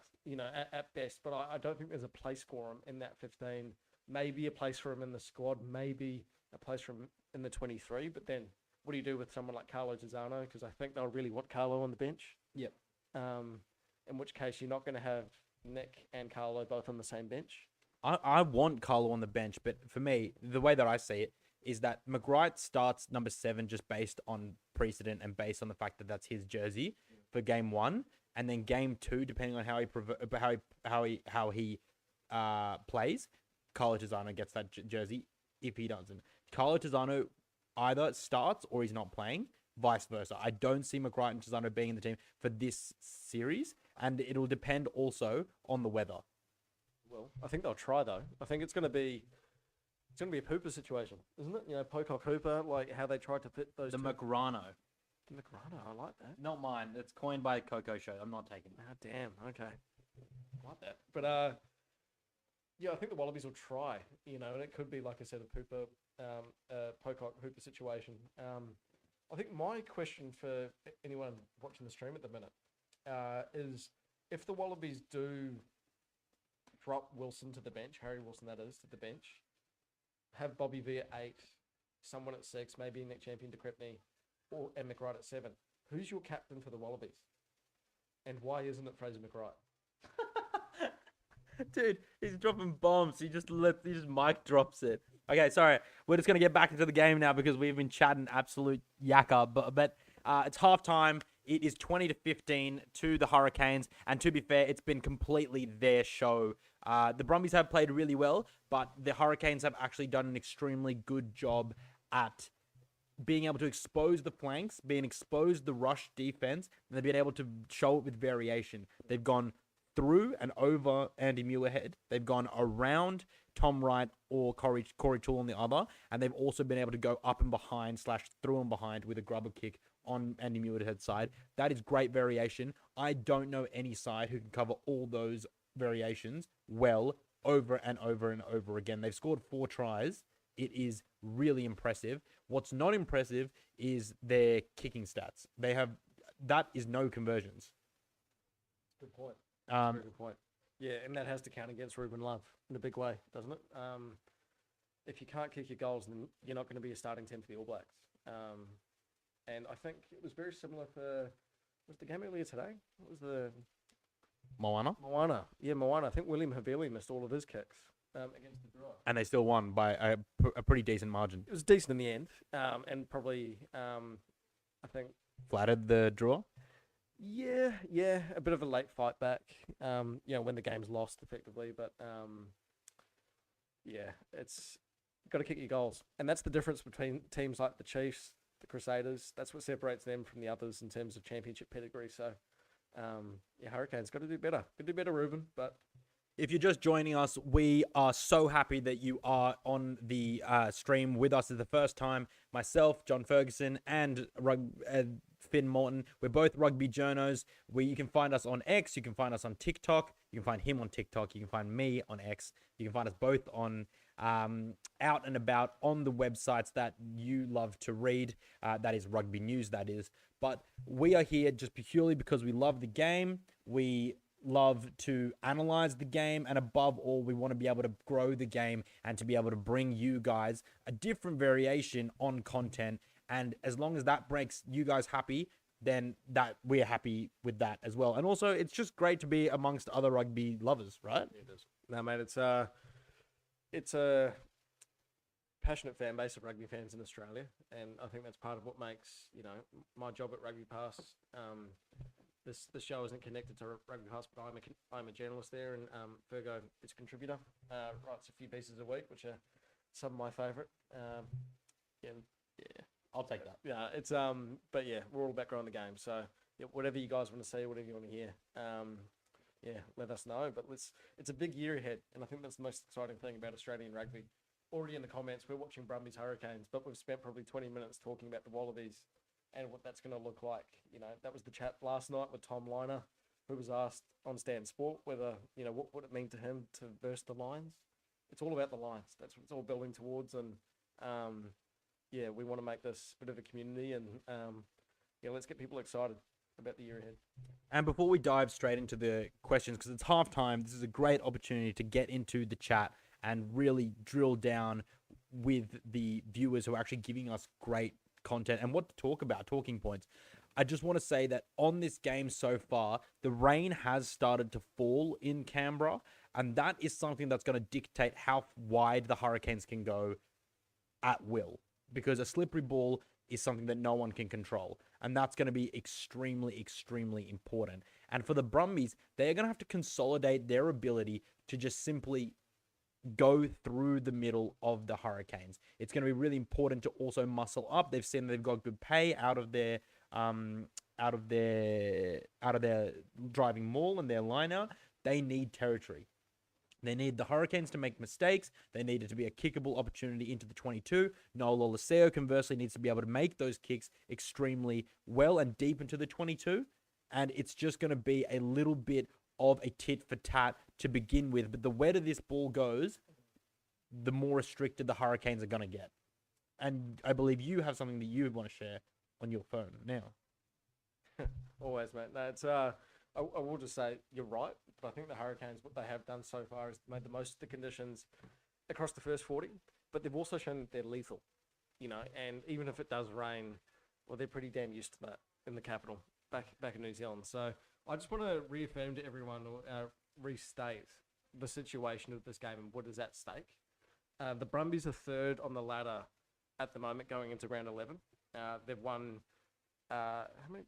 at best. But I don't think there's a place for him in that 15. Maybe a place for him in the squad. Maybe a place for him in the 23. But then, what do you do with someone like Carlo Giussano? Because I think they'll really want Carlo on the bench. Yep. In which case, you're not going to have Nick and Carlo both on the same bench. I want Carlo on the bench, but for me, the way that I see it is that McWright starts number 7 just based on precedent and based on the fact that that's his jersey for game 1, and then game 2, depending on how he plays, Carlo Giussano gets that jersey. If he doesn't, Carlo Giussano either starts or he's not playing. Vice versa. I don't see McWright and Giussano being in the team for this series, and it'll depend also on the weather. Well, I think they'll try though. I think it's going to be a pooper situation, isn't it? Pocock Hooper, like how they tried to fit those. The Macrano. The Macrano, I like that. Not mine. It's coined by Coco Show. I'm not taking it. Ah, damn. Okay, I like that. But I think the Wallabies will try. And it could be, like I said, a pooper, Pocock Hooper situation. I think my question for anyone watching the stream at the minute is if the Wallabies do drop Wilson to the bench, Harry Wilson that is, to the bench, have Bobby V at 8, someone at 6, maybe Nick Champion, De Crepney, and McWright at 7. Who's your captain for the Wallabies? And why isn't it Fraser McWright? Dude, he's dropping bombs. He just mic drops it. Okay, sorry. We're just going to get back into the game now because we've been chatting absolute yakka. But it's halftime. It is 20-15 to the Hurricanes. And to be fair, it's been completely their show. The Brumbies have played really well, but the Hurricanes have actually done an extremely good job at being able to expose the flanks, being exposed the rush defense, and they've been able to show it with variation. They've gone through and over Andy Muirhead. They've gone around Tom Wright or Corey Toole on the other, and they've also been able to go up and behind / through and behind with a grubber kick on Andy Muirhead's side. That is great variation. I don't know any side who can cover all those variations well over and over and over again. They've scored 4 tries. It is really impressive. What's not impressive is their kicking stats. That is no conversions. Good point. Very good point. Yeah, and that has to count against Ruben Love in a big way, doesn't it? If you can't kick your goals, then you're not going to be a starting 10 for the All Blacks. And I think it was very similar for was the game earlier today? What was the Moana. Moana? Yeah, Moana. I think William Havili missed all of his kicks against the draw. And they still won by a pretty decent margin. It was decent in the end, and probably I think Flattered the draw. yeah, a bit of a late fight back. When the game's lost effectively, but yeah, it's got to kick your goals, and that's the difference between teams like the Chiefs, the Crusaders. That's what separates them from the others in terms of championship pedigree. So, Hurricanes got to do better. Got to do better, Ruben. But If you're just joining us, we are so happy that you are on the stream with us. It's the first time. Myself, John Ferguson, and Finn Morton. We're both rugby journos. You can find us on X. You can find us on TikTok. You can find him on TikTok. You can find me on X. You can find us both on out and about on the websites that you love to read. That is Rugby News, that is. But we are here just purely because we love the game. We love to analyze the game, and above all, we want to be able to grow the game and to be able to bring you guys a different variation on content. And as long as that breaks you guys happy, then that we're happy with that as well. And also, it's just great to be amongst other rugby lovers, right? it is. No, mate, it's a passionate fan base of rugby fans in Australia, and I think that's part of what makes my job at RugbyPass. This show isn't connected to RugbyPass, but I'm a journalist there, and Fergo is a contributor. Writes a few pieces a week, which are some of my favourite. Yeah, I'll take that. yeah, it's but yeah, we're all about growing the game. So yeah, whatever you guys want to see, whatever you want to hear, let us know. But it's a big year ahead, and I think that's the most exciting thing about Australian rugby. Already in the comments, we're watching Brumbies Hurricanes, but we've spent probably 20 minutes talking about the Wallabies and what that's going to look like. That was the chat last night with Tom Liner, who was asked on Stan Sport whether, what would it mean to him to verse the Lions. It's all about the Lions. That's what it's all building towards. And, we want to make this a bit of a community. And, let's get people excited about the year ahead. And before we dive straight into the questions, because it's halftime, this is a great opportunity to get into the chat and really drill down with the viewers who are actually giving us great content and what to talk about, talking points. I just want to say that on this game so far, the rain has started to fall in Canberra, and that is something that's going to dictate how wide the Hurricanes can go at will, because a slippery ball is something that no one can control, and that's going to be extremely, extremely important. And for the Brumbies, they're going to have to consolidate their ability to just simply go through the middle of the Hurricanes. It's going to be really important to also muscle up. They've seen they've got good pay out of their driving maul and their line out. They need territory. They need the Hurricanes to make mistakes. They need it to be a kickable opportunity into the 22. Noel Olaseo, conversely, needs to be able to make those kicks extremely well and deep into the 22. And it's just going to be a little bit of a tit for tat to begin with. But the wetter this ball goes, the more restricted the Hurricanes are going to get. And I believe you have something that you want to share on your phone now. Always, mate. No, it's I will just say you're right, but I think the Hurricanes, what they have done so far is made the most of the conditions across the first 40, but they've also shown that they're lethal, and even if it does rain, well, they're pretty damn used to that in the capital, back in New Zealand. So I just want to reaffirm to everyone, or restate the situation of this game and what is at stake. The Brumbies are third on the ladder at the moment going into round 11. They've won, how many?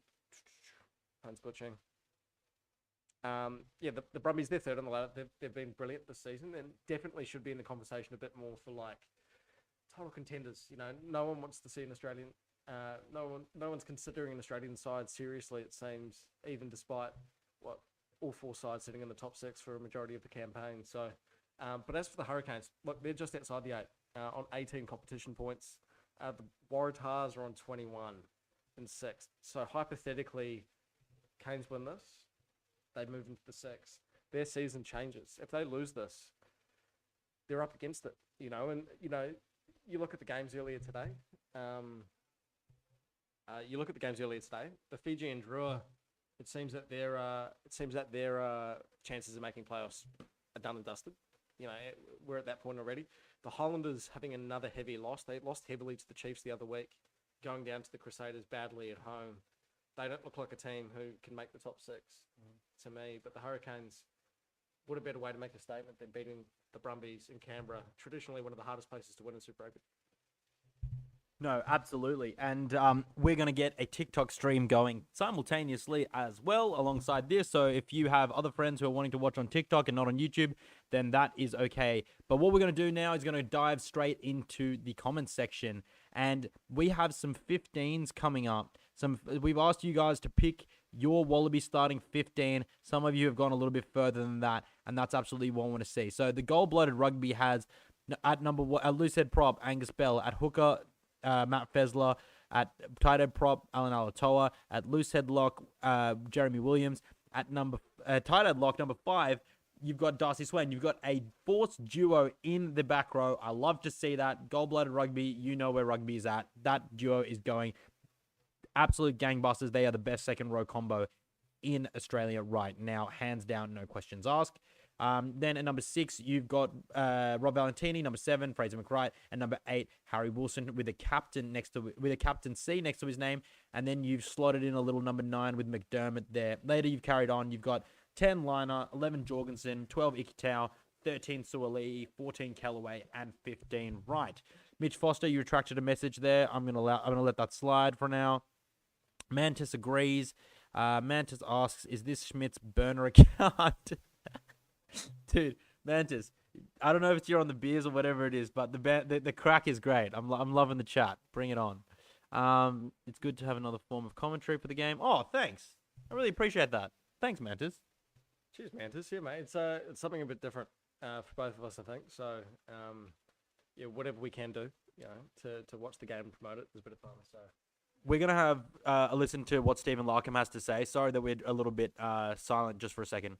Phone's glitching. The Brumbies, they're third on the ladder. They've been brilliant this season and definitely should be in the conversation a bit more for title contenders. No one wants to see an Australian. No one's considering an Australian side seriously, it seems, even despite what all four sides sitting in the top six for a majority of the campaign. So, but as for the Hurricanes, look, they're just outside the 8 on 18 competition points. The Waratahs are on 21 and 6th. So hypothetically, Canes win this, they move into the 6th. Their season changes. If they lose this, they're up against it. And you look at the games earlier today. The Fiji and Drua. It seems that their chances of making playoffs are done and dusted. We're at that point already. The Highlanders having another heavy loss. They lost heavily to the Chiefs the other week. going down to the Crusaders badly at home. They don't look like a team who can make the top 6 to me. But the Hurricanes, what a better way to make a statement than beating the Brumbies in Canberra, traditionally one of the hardest places to win in Super Rugby. No, absolutely. And we're going to get a TikTok stream going simultaneously as well alongside this. So if you have other friends who are wanting to watch on TikTok and not on YouTube, then that is okay. But what we're going to do now is going to dive straight into the comments section. And we have some 15s coming up. We've asked you guys to pick your Wallaby starting 15. Some of you have gone a little bit further than that, and that's absolutely what I want to see. So the gold-blooded rugby has at number 1, at loosehead prop, Angus Bell. At hooker, Matt Fesler. At tight head prop, Alan Alatoa. At loosehead lock, Jeremy Williams. At tight head lock, number 5, you've got Darcy Swain. You've got a force duo in the back row. I love to see that. Gold-blooded rugby, you know where rugby is at. That duo is going absolute gangbusters. They are the best second row combo in Australia right now. Hands down, no questions asked. Then at number 6, you've got Rob Valentini. Number 7, Fraser McWright, and number 8, Harry Wilson with a captain C next to his name. And then you've slotted in a little number 9 with McDermott there. Later, you've carried on. You've got 10 Liner, 11 Jorgensen, 12 Ikitau, 13 Suoli, 14 Callaway, and 15 Wright. Mitch Foster, you retracted a message there. I'm gonna let that slide for now. Mantis agrees. Mantis asks, "Is this Schmidt's burner account?" Dude, Mantis, I don't know if it's you're on the beers or whatever it is, but the crack is great. I'm loving the chat. Bring it on. It's good to have another form of commentary for the game. Oh, thanks. I really appreciate that. Thanks, Mantis. Cheers, Mantis. Yeah, mate. It's something a bit different for both of us, I think. So, yeah, whatever we can do, to watch the game and promote it is a bit of fun. So. We're going to have a listen to what Stephen Larkham has to say. Sorry that we're a little bit silent just for a second.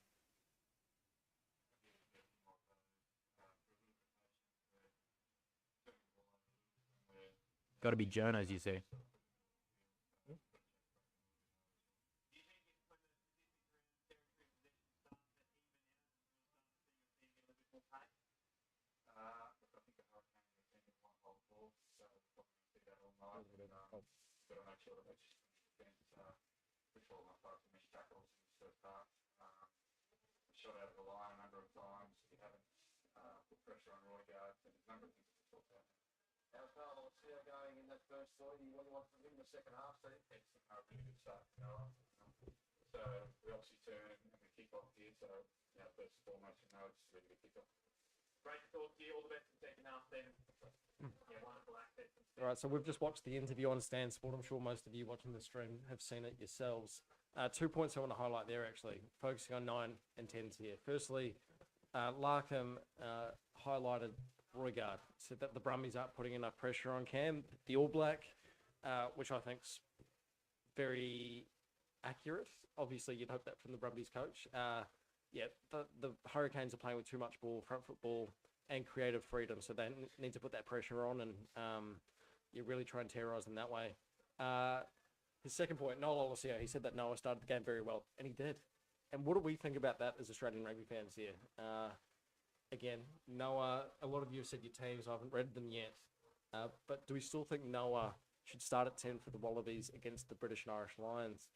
Got to be journos, you see. Shot out of the line a number of times. We haven't put pressure on Roygaard, and a number of things to talk about. How's Lucia going in that first 40? What do you want from him in the second half, Steve? It's a really good start. So we obviously turn and we kick off here. So first and foremost, it's a really good kick off. Great to talk to you. All the best in the second half, Stephen. Yeah, wonderful access. All right, so we've just watched the interview on Stan Sport. I'm sure most of you watching the stream have seen it yourselves. 2 points I want to highlight there, actually, focusing on 9 and 10s here. Firstly, Larkham highlighted Roygaard, said that the Brumbies aren't putting enough pressure on Cam. The All Black, which I think's very accurate. Obviously, you'd hope that from the Brumbies coach. The Hurricanes are playing with too much ball, front foot ball, and creative freedom, so they need to put that pressure on and you really try and terrorise them that way. His second point, Noel Olesio, he said that Noah started the game very well, and he did. And what do we think about that as Australian rugby fans here? Again, Noah, a lot of you have said your teams, I haven't read them yet, but do we still think Noah should start at 10 for the Wallabies against the British and Irish Lions?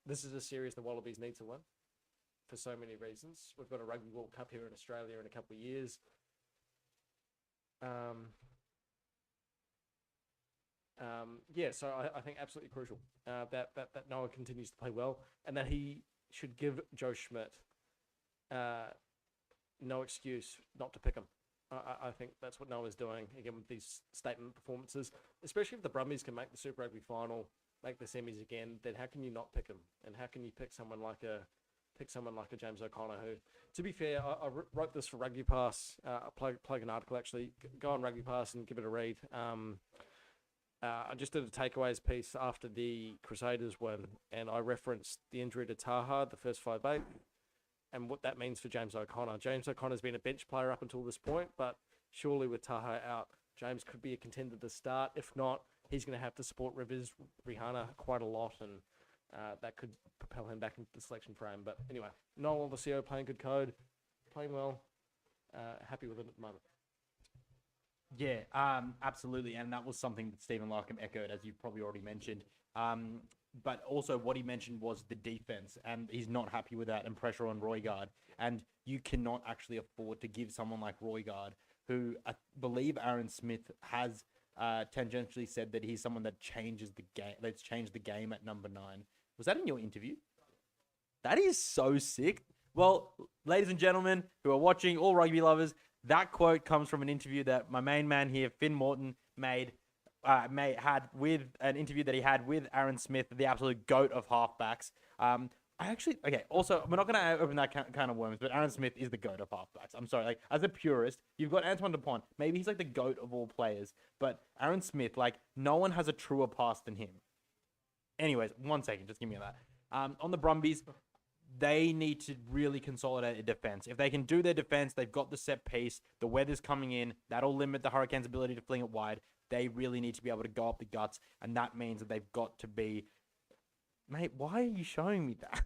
This is a series the Wallabies need to win for so many reasons. We've got a Rugby World Cup here in Australia in a couple of years. So I think absolutely crucial that Noah continues to play well and that he should give Joe Schmidt no excuse not to pick him. I think that's what Noah's doing, again, with these statement performances, especially if the Brumbies can make the Super Rugby final, make the semis again, then how can you not pick him? And how can you pick someone like a James O'Connor, who, to be fair, I wrote this for RugbyPass. I plug an article, actually. Go on RugbyPass and give it a read. I just did a takeaways piece after the Crusaders win, and I referenced the injury to Taha, the first 5'8", and what that means for James O'Connor. James O'Connor's been a bench player up until this point, but surely with Taha out, James could be a contender to start. If not, he's going to have to support Rivers, Rihanna quite a lot, and that could propel him back into the selection frame. But anyway, Noel Olesio playing good code, playing well, happy with it at the moment. Yeah, absolutely, and that was something that Stephen Larkham echoed, as you probably already mentioned. But also what he mentioned was the defense, and he's not happy with that, and pressure on Roygaard. And you cannot actually afford to give someone like Roygaard, who I believe Aaron Smith has tangentially said that he's someone that changes the game. That's changed the game at number 9. Was that in your interview? That is so sick. Well, ladies and gentlemen who are watching, all rugby lovers, that quote comes from an interview that my main man here, Finn Morton, had with an interview that he had with Aaron Smith, the absolute goat of halfbacks. Also, we're not going to open that kind of worms, but Aaron Smith is the goat of halfbacks. I'm sorry, like, as a purist, you've got Antoine Dupont. Maybe he's like the goat of all players, but Aaron Smith, like, no one has a truer pass than him. Anyways, 1 second, just give me that. On the Brumbies, they need to really consolidate their defense. If they can do their defense, they've got the set piece, the weather's coming in, that'll limit the Hurricanes' ability to fling it wide. They really need to be able to go up the guts, and that means that they've got to be... Mate, why are you showing me that?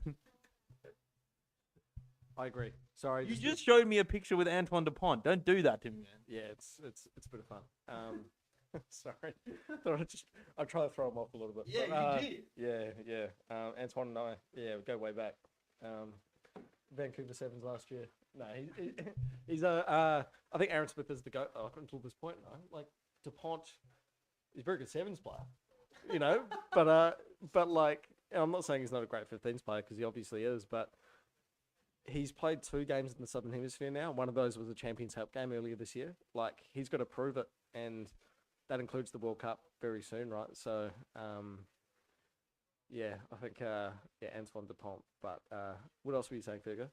I agree. Sorry. You just showed me a picture with Antoine Dupont. Don't do that to me, man. Yeah, it's a bit of fun. Sorry. I try to throw him off a little bit. Yeah, but, you did. Yeah. Antoine and I, we go way back. Vancouver Sevens last year. No, he's I think Aaron Smith is the goat up until this point. No? Like Dupont, he's a very good Sevens player, you know. but like, and I'm not saying he's not a great 15s player because he obviously is, but he's played 2 games in the Southern Hemisphere now. One of those was a Champions Cup game earlier this year. Like, he's got to prove it, and that includes the World Cup very soon, right? So, yeah, I think, Antoine Dupont. But what else were you saying, Fergo?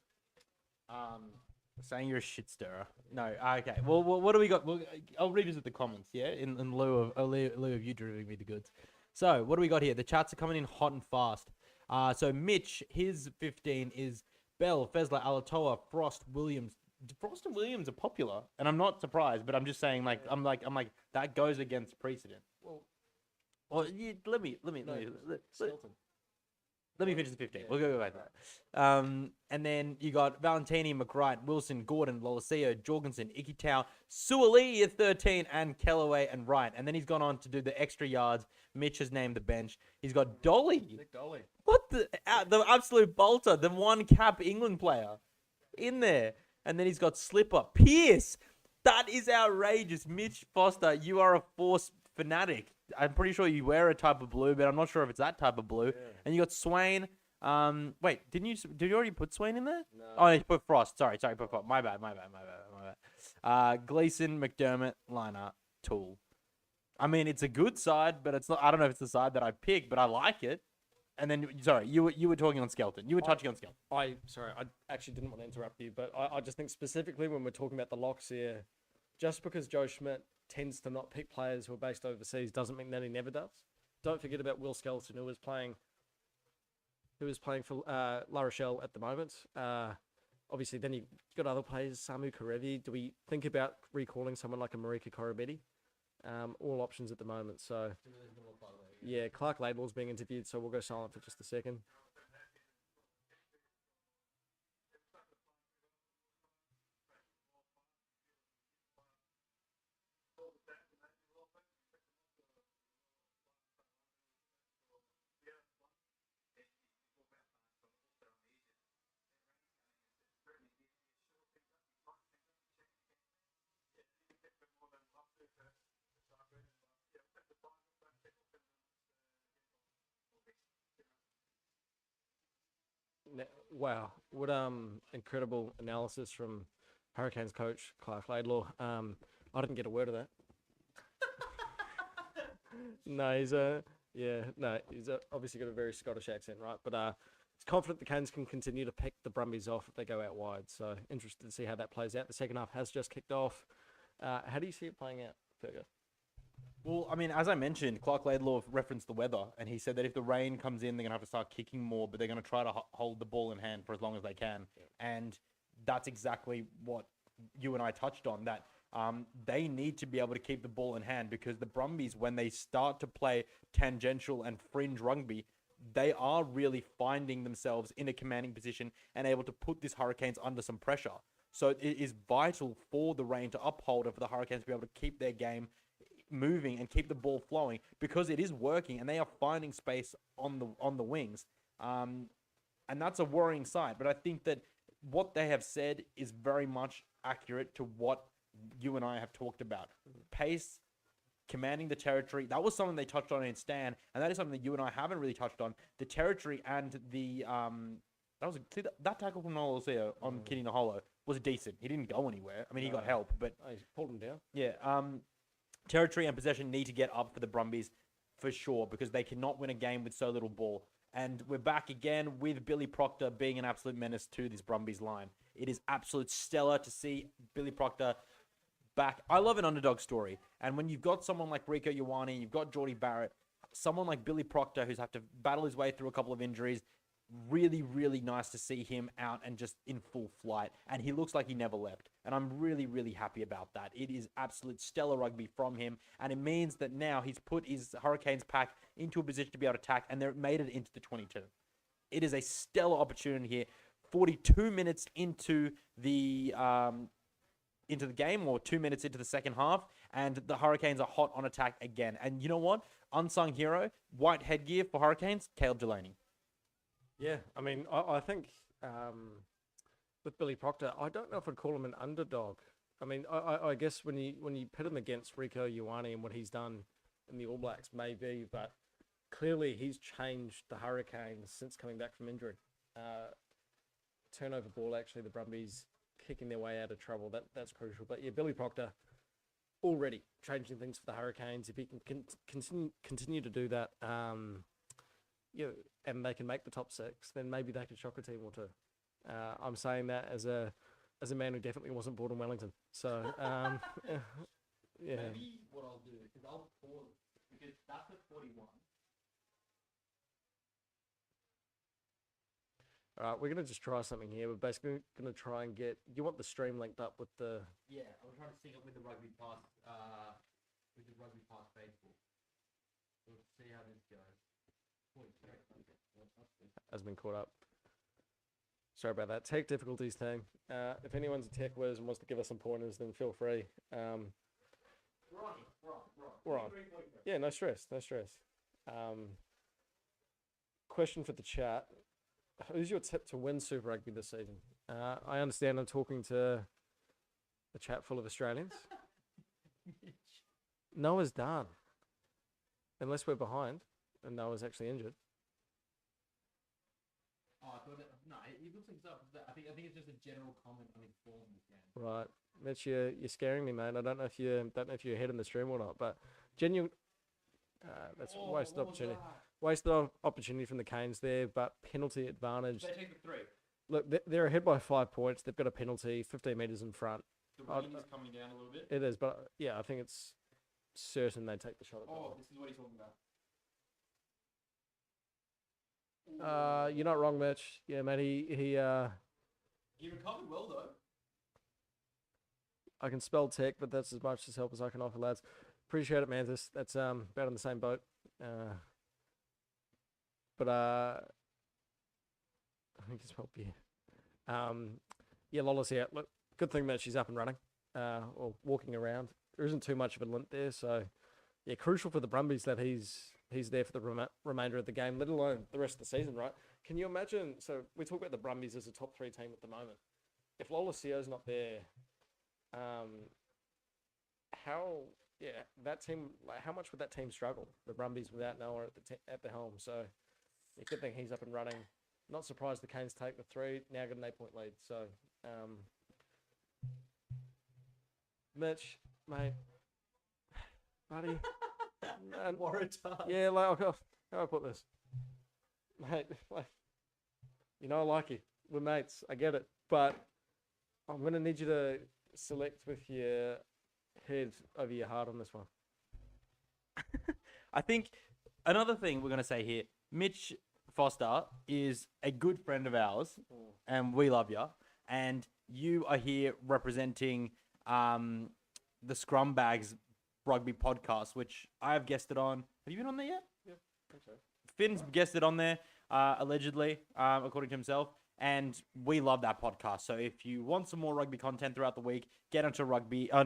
Saying you're a shit stirrer. No, okay. Well, what do we got? I'll revisit the comments, yeah, in lieu of you delivering me the goods. So, what do we got here? The chats are coming in hot and fast. So Mitch, his 15 is Bell, Fezler, Alatoa, Frost, Williams. Frost and Williams are popular, and I'm not surprised, but I'm just saying, like, I'm like that goes against precedent. Well, yeah, let me finish the 15. Yeah. We'll go back to that. And then you got Valentini, McWright, Wilson, Gordon, Lolosio, Jorgensen, Ikitau, Suoli at 13, and Kellaway and Wright. And then he's gone on to do the extra yards. Mitch has named the bench. He's got Dolly. Nick Dolly. What the absolute bolter, the 1 cap England player in there. And then he's got Slipper. Pierce. That is outrageous. Mitch Foster, you are a Force fanatic. I'm pretty sure you wear a type of blue, but I'm not sure if it's that type of blue. Yeah. And you got Swain. Wait, did you already put Swain in there? No. Oh, you put Frost. Sorry, put Frost. My bad. Gleason, McDermott, Liner, Toole. I mean, it's a good side, but it's not. I don't know if it's the side that I picked, but I like it. And then, sorry, you were talking on Skelton. You were touching on Skelton. I actually didn't want to interrupt you, but I just think specifically when we're talking about the locks here, just because Joe Schmidt tends to not pick players who are based overseas doesn't mean that he never does. Don't forget about Will Skelton, who is playing for La Rochelle at the moment. Obviously, then you've got other players, Samu Karevi. Do we think about recalling someone like a Marika Korobetti? All options at the moment. So, yeah, Clark Laidlaw's being interviewed, so we'll go silent for just a second. Wow, what incredible analysis from Hurricanes coach Clark Laidlaw. I didn't get a word of that. No, he's obviously got a very Scottish accent, right? But he's confident the Canes can continue to pick the Brumbies off if they go out wide. So interested to see how that plays out. The second half has just kicked off. How do you see it playing out, Fergus? Well, I mean, as I mentioned, Clark Laidlaw referenced the weather, and he said that if the rain comes in, they're going to have to start kicking more, but they're going to try to hold the ball in hand for as long as they can. Yeah. And that's exactly what you and I touched on, that they need to be able to keep the ball in hand, because the Brumbies, when they start to play tangential and fringe rugby, they are really finding themselves in a commanding position and able to put these Hurricanes under some pressure. So it is vital for the rain to uphold and for the Hurricanes to be able to keep their game moving and keep the ball flowing, because it is working and they are finding space on the wings. And that's a worrying side. But I think that what they have said is very much accurate to what you and I have talked about. Pace, commanding the territory. That was something they touched on in Stan, and that is something that you and I haven't really touched on. The territory and the that tackle from Noloseo on Kitty Naholo was decent. He didn't go anywhere. I mean, he got help, but he pulled him down. yeah. Territory and possession need to get up for the Brumbies for sure, because they cannot win a game with so little ball. And we're back again with Billy Proctor being an absolute menace to this Brumbies line. It is absolute stellar to see Billy Proctor back. I love an underdog story. And when you've got someone like Rico Ioane, you've got Geordie Barrett, someone like Billy Proctor who's had to battle his way through a couple of injuries, really, really nice to see him out and just in full flight. And he looks like he never left. And I'm really, really happy about that. It is absolute stellar rugby from him. And it means that now he's put his Hurricanes pack into a position to be able to attack, and they're made it into the 22. It is a stellar opportunity here. 42 minutes into the game, or 2 minutes into the second half, and the Hurricanes are hot on attack again. And you know what? Unsung hero, white headgear for Hurricanes, Caleb Delaney. Yeah, I mean, I think with Billy Proctor, I don't know if I'd call him an underdog. I mean, I guess when you pit him against Rico Ioane and what he's done in the All Blacks, maybe, but clearly he's changed the Hurricanes since coming back from injury. Turnover ball, actually, the Brumbies kicking their way out of trouble. That's crucial. But yeah, Billy Proctor already changing things for the Hurricanes. If he can continue to do that, and they can make the top 6, then maybe they could shock a team or two. I'm saying that as a man who definitely wasn't born in Wellington. So yeah. Maybe what I'll do is I'll pause, because that's at 41. All right, we're going to just try something here. We're basically going to try and get... You want the stream linked up with the... Yeah, I'm trying to sync up with the RugbyPass, Facebook. We'll see how this goes. Has been caught up. Sorry about that. Tech difficulties team. If anyone's a tech whiz and wants to give us some pointers, then feel free. We're on. Yeah, no stress. Question for the chat. Who's your tip to win Super Rugby this season? I understand I'm talking to a chat full of Australians. Noah's done. Unless we're behind and Noah's actually injured. Oh, I thought no, he looks like stuff. I think it's just a general comment on his form this game. Right, Mitch, you're scaring me, man. I don't know if you're ahead in the stream or not, but genuine. That's wasted opportunity. Wasted opportunity from the Canes there, but penalty advantage. They take the 3. Look, they're ahead by 5 points. They've got a penalty, 15 metres in front. The wind is coming down a little bit. It is, but yeah, I think it's certain they take the shot at goal. This is what he's talking about. You're not wrong, Mitch. Yeah, mate. He recovered well though. I can spell tech, but that's as much as help as I can offer, lads. Appreciate it, Mantis. That's about on the same boat. But I think it's spelled beer. Yeah, Lola's here. Look, good thing that she's up and running, or walking around. There isn't too much of a lint there, so yeah, crucial for the Brumbies that he's there for the remainder of the game, let alone the rest of the season, right? Can you imagine? So we talk about the Brumbies as a top 3 team at the moment. If Lola's not there, that team, like, how much would that team struggle? The Brumbies without Noah at the helm. So yeah, good thing he's up and running. Not surprised the Canes take the 3. Now got an 8-point lead. So Mitch, mate, buddy. Yeah, like, how do I put this? Mate, like, you know I like you. We're mates. I get it. But I'm going to need you to select with your head over your heart on this one. I think another thing we're going to say here, Mitch Foster is a good friend of ours, and we love you. And you are here representing the Scrum Bags Rugby podcast, which I have guested on. Have you been on there yet? Yeah, I think so. Finn's guested on there, allegedly, according to himself. And we love that podcast. So if you want some more rugby content throughout the week, get onto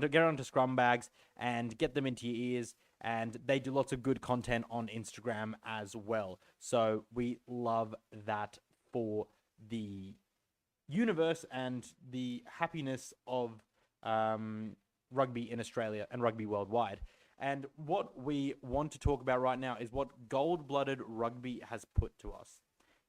get onto Scrum Bags and get them into your ears. And they do lots of good content on Instagram as well. So we love that for the universe and the happiness of rugby in Australia and rugby worldwide. And what we want to talk about right now is what Gold-Blooded Rugby has put to us.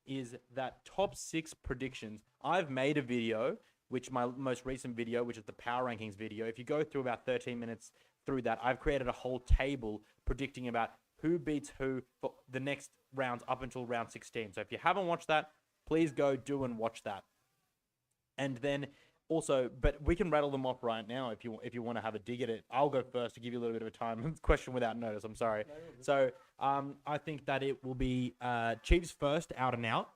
Is that top 6 predictions. I've made a video, which my most recent video, which is the power rankings video. If you go through about 13 minutes through that, I've created a whole table predicting about who beats who for the next rounds up until round 16. So if you haven't watched that, please go do and watch that. And then also, but we can rattle them off right now if you want to have a dig at it. I'll go first to give you a little bit of a time question without notice. I'm sorry. So I think that it will be Chiefs first, out and out.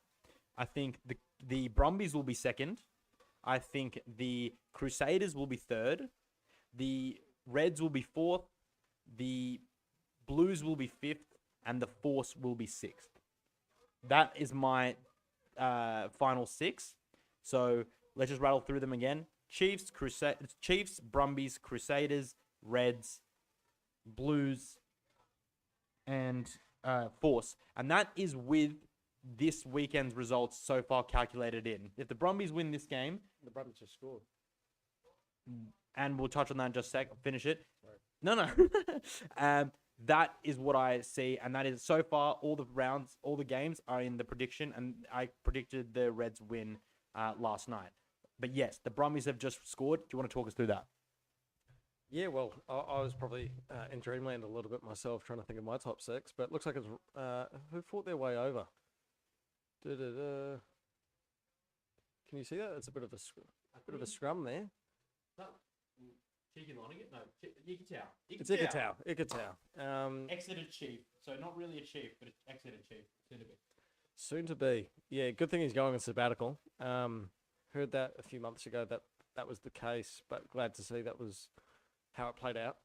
I think the Brumbies will be second. I think the Crusaders will be third. The Reds will be fourth. The Blues will be fifth, and the Force will be sixth. That is my final 6. So let's just rattle through them again. Chiefs, Brumbies, Crusaders, Reds, Blues, and Force. And that is with this weekend's results so far calculated in. If the Brumbies win this game... The Brumbies just scored. And we'll touch on that in just a sec. Finish it. Sorry. No. That is what I see. And that is so far all the rounds, all the games are in the prediction. And I predicted the Reds win last night. But yes, the Brumbies have just scored. Do you want to talk us through that? Yeah, well, I was probably in dreamland a little bit myself, trying to think of my top 6. But it looks like it's who fought their way over. Can you see that? It's a bit of a scrum there. No, Cheeky Lonigan? No, Ikitau. It's Ikitau. Exited Chief. So not really a Chief, but it's exited Chief. Soon to be. Yeah, good thing he's going on sabbatical. Heard that a few months ago that was the case, but glad to see that was how it played out.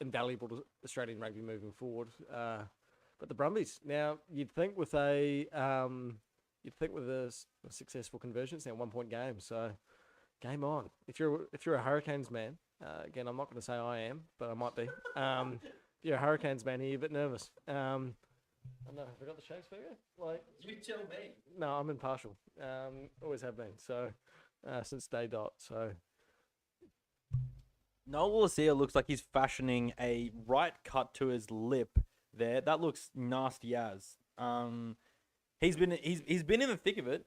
Invaluable to Australian rugby moving forward. But the Brumbies, now you'd think with a successful conversion, it's now 1 point game. So game on. If you're a Hurricanes man, again, I'm not going to say I am, but I might be. If you're a Hurricanes man, you're a bit nervous. I know, have I got the Shakespeare? Like, You tell me. no, I'm impartial. Always have been. So since day dot. So Noel Lacia looks like he's fashioning a right cut to his lip there. That looks nasty as. He's been in the thick of it.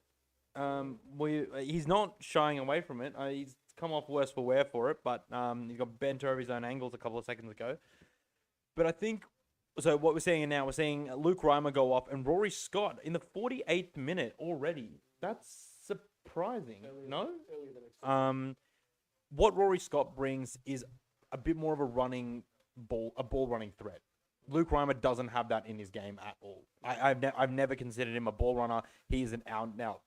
He's not shying away from it. He's come off worse for wear for it, but he got bent over his own angles a couple of seconds ago. But I think so. What we're seeing now, we're seeing Luke Reimer go off and Rory Scott in the 48th minute already. That's surprising, no? What Rory Scott brings is a bit more of a ball running threat. Luke Reimer doesn't have that in his game at all. I've never considered him a ball runner. He is an out and out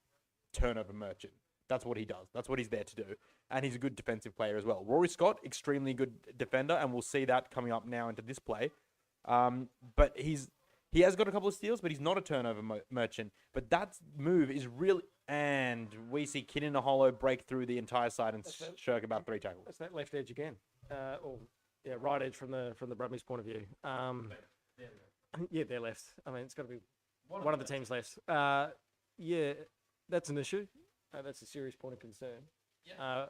turnover merchant. That's what he does. That's what he's there to do. And he's a good defensive player as well. Rory Scott, extremely good defender, and we'll see that coming up now into this play. But he has got a couple of steals, but he's not a turnover merchant. But that move is really... And we see Kinninaholo break through the entire side and shirk about 3 tackles. that's that left edge again. Right edge from the Brumbies' point of view. Yeah, they're left. I mean, it's got to be one of the teams left. Yeah, that's an issue. That's a serious point of concern. Yeah.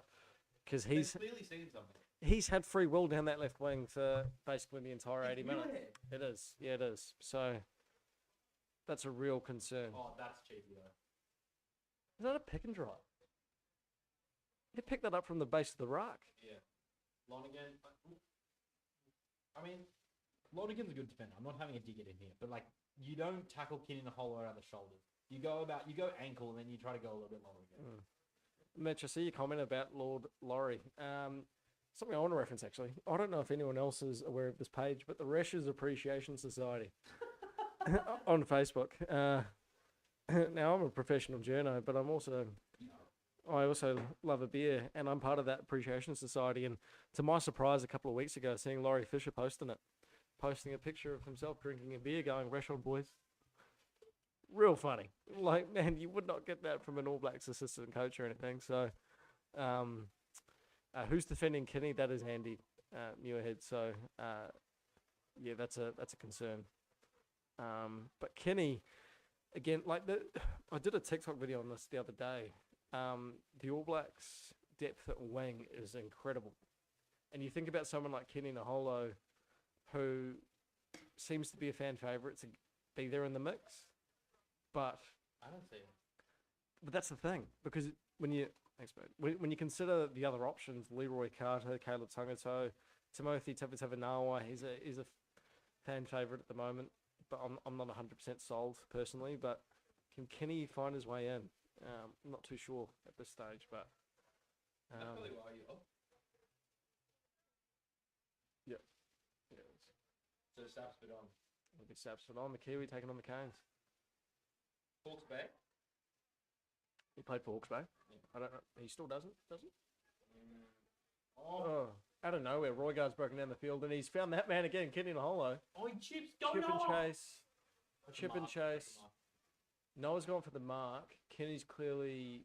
Because He's clearly seen something. he's had free will down that left wing for basically the entire 80 minutes. It is. Yeah, it is. So that's a real concern. Oh, that's cheeky though. Is that a pick and drop? He picked that up from the base of the ruck. Yeah. Lonigan. I mean, Lonigan's a good defender. I'm not having a dig at him here, but like, you don't tackle Kin in the hollow around the shoulders. You go ankle and then you try to go a little bit longer again. Mitch, I see your comment about Lord Laurie. Something I want to reference, actually. I don't know if anyone else is aware of this page, but the Rashers Appreciation Society on Facebook. Now, I'm a professional journo, but I also love a beer, and I'm part of that Appreciation Society. And to my surprise, a couple of weeks ago, seeing Laurie Fisher posting a picture of himself drinking a beer, going, "Rash on, boys." real funny. Like, man, you would not get that from an All Blacks assistant coach or anything. So, who's defending Kinney? That is Andy Muirhead. So, yeah, that's a concern. But Kinney, again, I did a TikTok video on this the other day. The All Blacks depth at wing is incredible, and you think about someone like Kenny Naholo, who seems to be a fan favourite to be there in the mix, but I don't see it. But that's the thing, because when you when you consider the other options, Leroy Carter, Caleb Tangata, Timothy Tavanawa, he's a fan favourite at the moment, but I'm not 100% sold personally. But can Kenny find his way in? I'm not too sure at this stage, but That's probably why you up. Yeah. So Sapspit on. It'll be Sapspit on. The Kiwi taking on the Canes. Hawke's Bay. He played for Hawke's Bay. Yeah. I don't know. He still doesn't, does he? Oh. Oh. Out of nowhere, Roygaard's broken down the field, and he's found that man again, Kenny Naholo. Oh, he chips. Go Chip and Noah! chase. Chip and chase. Noah's gone for the mark. Kenny's clearly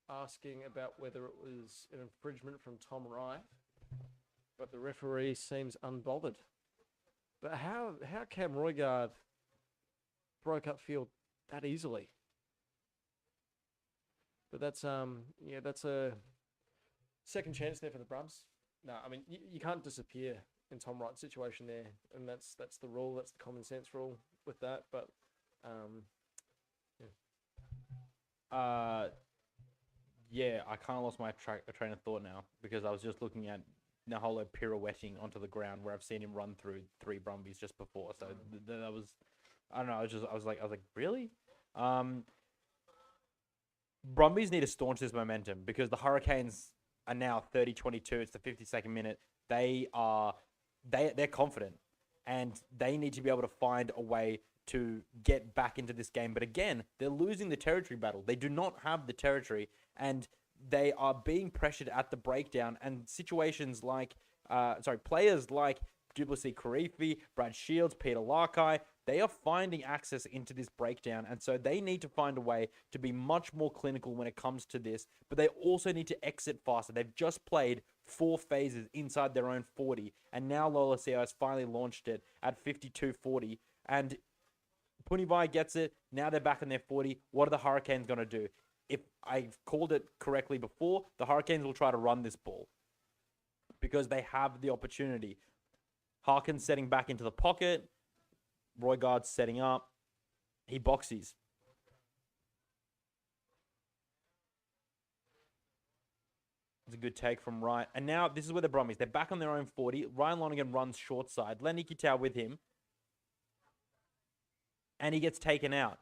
asking about whether it was an infringement from Tom Wright, but the referee seems unbothered. But how Cam Roygaard broke up field that easily? But that's that's a second chance there for the Brums. No, I mean you can't disappear in Tom Wright's situation there, and that's the rule. That's the common sense rule with that. But Yeah, I kind of lost my train of thought now because I was just looking at Naholo pirouetting onto the ground where I've seen him run through 3 Brumbies just before. So that was, I don't know. I was like, really? Brumbies need to staunch this momentum because the Hurricanes are now 30-22. It's the 52nd minute. They're confident and they need to be able to find a way to get back into this game. But again, they're losing the territory battle. They do not have the territory, and they are being pressured at the breakdown. And situations like, players like Duplessis Karifi, Brad Shields, Peter Larkai, they are finding access into this breakdown. And so they need to find a way to be much more clinical when it comes to this. But they also need to exit faster. They've just played 4 phases inside their own 40. And now Lola Seo has finally launched it at 52-40. And Punivai gets it. Now they're back in their 40. What are the Hurricanes going to do? If I've called it correctly before, the Hurricanes will try to run this ball because they have the opportunity. Harkins setting back into the pocket. Roygaard's setting up. He boxies. It's a good take from Wright. And now this is where the Brumbies, they're back on their own 40. Ryan Lonergan runs short side. Lenny Kitau with him. And he gets taken out.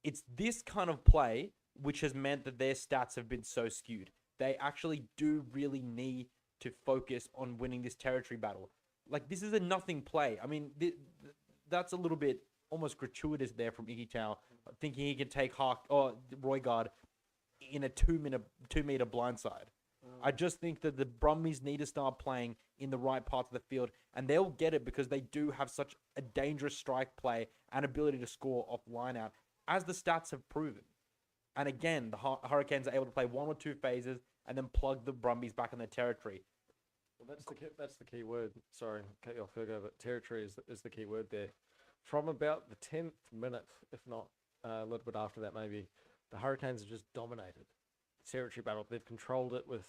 It's this kind of play which has meant that their stats have been so skewed. They actually do really need to focus on winning this territory battle. Like, this is a nothing play. I mean, that's a little bit almost gratuitous there from Iggy Tau, thinking he can take Roygaard in a 2-meter blindside. I just think that the Brumbies need to start playing in the right parts of the field, and they'll get it because they do have such a dangerous strike play and ability to score off line out, as the stats have proven. And again, the Hurricanes are able to play 1 or 2 phases and then plug the Brumbies back in their territory. Well, that's the key word. Sorry, cut you off, Fergo, but territory is the key word there. From about the 10th minute, if not a little bit after that, maybe the Hurricanes have just dominated the territory battle. They've controlled it with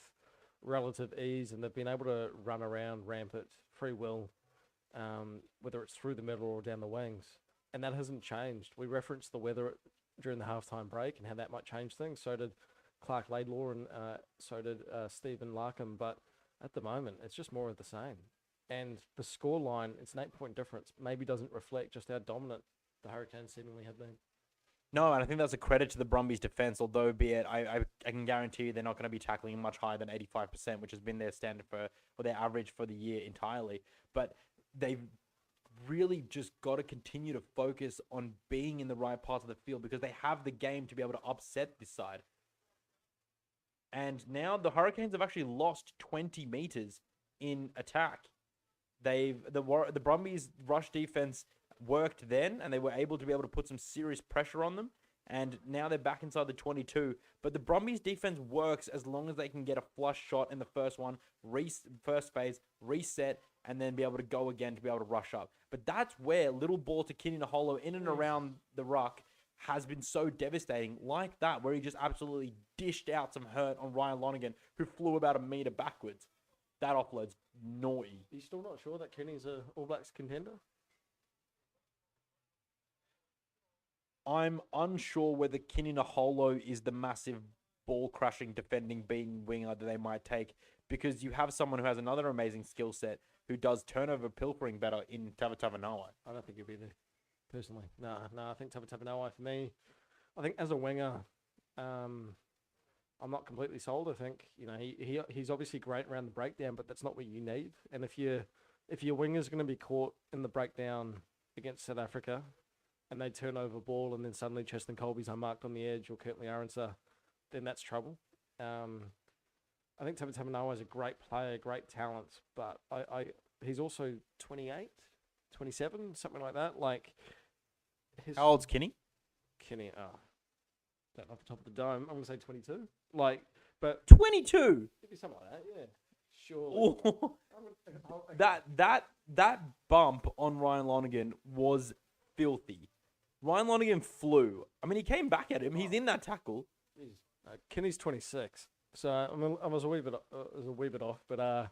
relative ease, and they've been able to run around, ramp it, free will, whether it's through the middle or down the wings. And that hasn't changed. We referenced the weather during the halftime break and how that might change things. So did Clark Laidlaw and so did Stephen Larkham. But at the moment, it's just more of the same. And the scoreline, it's an 8-point difference, maybe doesn't reflect just how dominant the Hurricanes seemingly have been. No, and I think that's a credit to the Brumbies' defense, although be it, I can guarantee you they're not going to be tackling much higher than 85%, which has been their standard or their average for the year entirely. But they've really just got to continue to focus on being in the right parts of the field because they have the game to be able to upset this side. And now the Hurricanes have actually lost 20 meters in attack. The Brumbies' rush defense worked then, and they were able to put some serious pressure on them. And now they're back inside the 22. But the Brumbies defense works as long as they can get a flush shot in the first one, first phase, reset, and then be able to go again to be able to rush up. But that's where little ball to Kini Naholo in and around the ruck has been so devastating, like that, where he just absolutely dished out some hurt on Ryan Lonergan, who flew about a metre backwards. That offload's naughty. Are you still not sure that Kenny's a All Blacks contender? I'm unsure whether Kini Naholo is the massive ball-crushing, defending, beating winger that they might take, because you have someone who has another amazing skill set who does turnover pilfering better in Tava Nawai. I don't think he'll be there, personally. No, I think Tava Nawai for me. I think as a winger, I'm not completely sold. I think he's obviously great around the breakdown, but that's not what you need. And if your winger's going to be caught in the breakdown against South Africa, and they turn over ball, and then suddenly Cheston Colby's unmarked on the edge, or Kirtley Aronsa, then that's trouble. I think Tava Nawai is a great player, great talent, but he's also 28, 27, something like that. Like, How old's Kenny? Kenny, don't off the top of the dome. I'm going to say 22. Like, but 22. it'd be something like that, yeah. Sure. That bump on Ryan Lonergan was filthy. Ryan Lonergan flew. I mean, he came back at him. He's in that tackle. Kenny's 26. So I was a wee bit off, but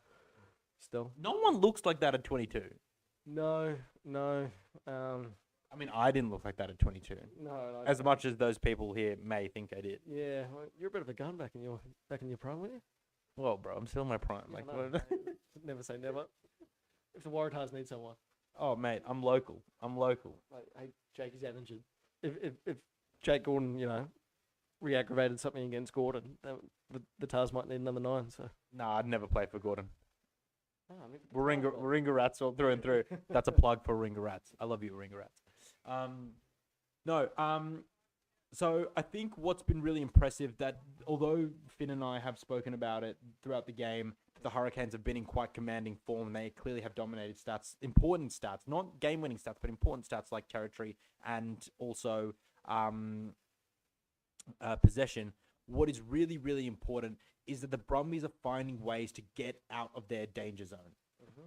still. No one looks like that at 22. No. I mean, I didn't look like that at 22. No. As much as those people here may think I did. Yeah, well, you're a bit of a gun back in your prime, weren't you? Well, bro, I'm still in my prime. Yeah, Like, I know, what? never say never. If the Waratahs need someone, Oh, mate, I'm local. like, hey, Jake is out injured. If Jake Gordon, re-aggravated something against Gordon, the Tars might need another 9. So. Nah, I'd never play for Gordon. Oh, I mean, for the Tars, Warringah Rats all through and through. That's a plug for Warringah Rats. I love you, Warringah Rats. So I think what's been really impressive that although Finn and I have spoken about it throughout the game, the Hurricanes have been in quite commanding form. They clearly have dominated stats, important stats, not game-winning stats, but important stats like territory and also possession. What is really, really important is that the Brumbies are finding ways to get out of their danger zone.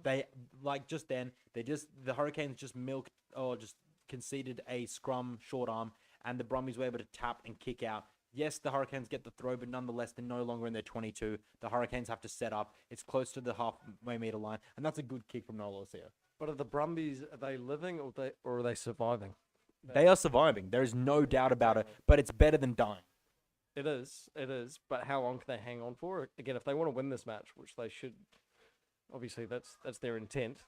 They, like just then, the Hurricanes just milked or just conceded a scrum short arm, and the Brumbies were able to tap and kick out. Yes, the Hurricanes get the throw, but nonetheless, they're no longer in their 22. The Hurricanes have to set up. It's close to the halfway meter line, and that's a good kick from Nola Lucia. But are the Brumbies, are they living or are they surviving? They are surviving. There is no doubt about it, but it's better than dying. It is. But how long can they hang on for? Again, if they want to win this match, which they should, obviously that's their intent.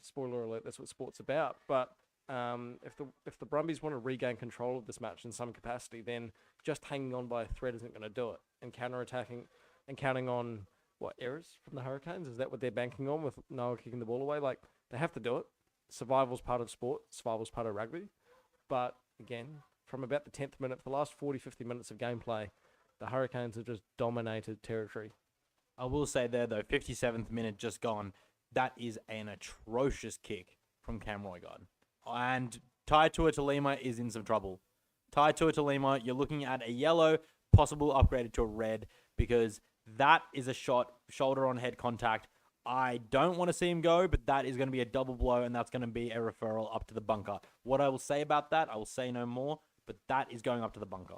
Spoiler alert, that's what sport's about. But if the Brumbies want to regain control of this match in some capacity, then just hanging on by a thread isn't going to do it. And counter-attacking and counting on, errors from the Hurricanes? Is that what they're banking on with Noah kicking the ball away? Like, they have to do it. Survival's part of sport. Survival's part of rugby. But, again, from about the 10th minute, for the last 40, 50 minutes of gameplay, the Hurricanes have just dominated territory. I will say there, though, 57th minute just gone. That is an atrocious kick from Cam Roigard. And Tai Tuatulima is in some trouble. Tai Tuatulima, you're looking at a yellow, possible upgraded to a red, because that is a shot, shoulder on head contact. I don't want to see him go, but that is going to be a double blow, and that's going to be a referral up to the bunker. What I will say about that, I will say no more, but that is going up to the bunker.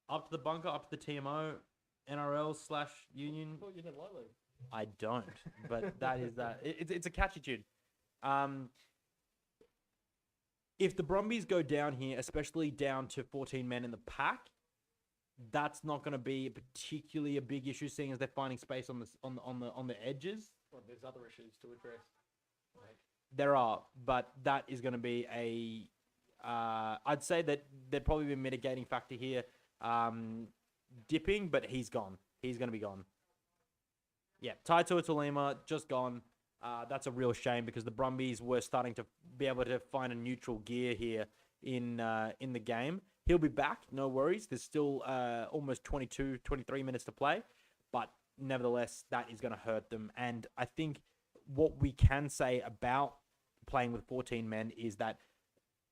Up to the bunker, up to the TMO, NRL/Union. Oh, you didn't like that. I don't, but that is that. It's a catchy tune. If the Brumbies go down here, especially down to 14 men in the pack, that's not going to be particularly a big issue, seeing as they're finding space on the edges. Well, there's other issues to address. There are, but that is going to be a. I'd say that there'd probably be a mitigating factor here. Dipping, but he's gone. He's going to be gone. Yeah, Tai Tuatulima just gone. That's a real shame because the Brumbies were starting to be able to find a neutral gear here in the game. He'll be back, no worries. There's still almost 22, 23 minutes to play, but nevertheless, that is going to hurt them. And I think what we can say about playing with 14 men is that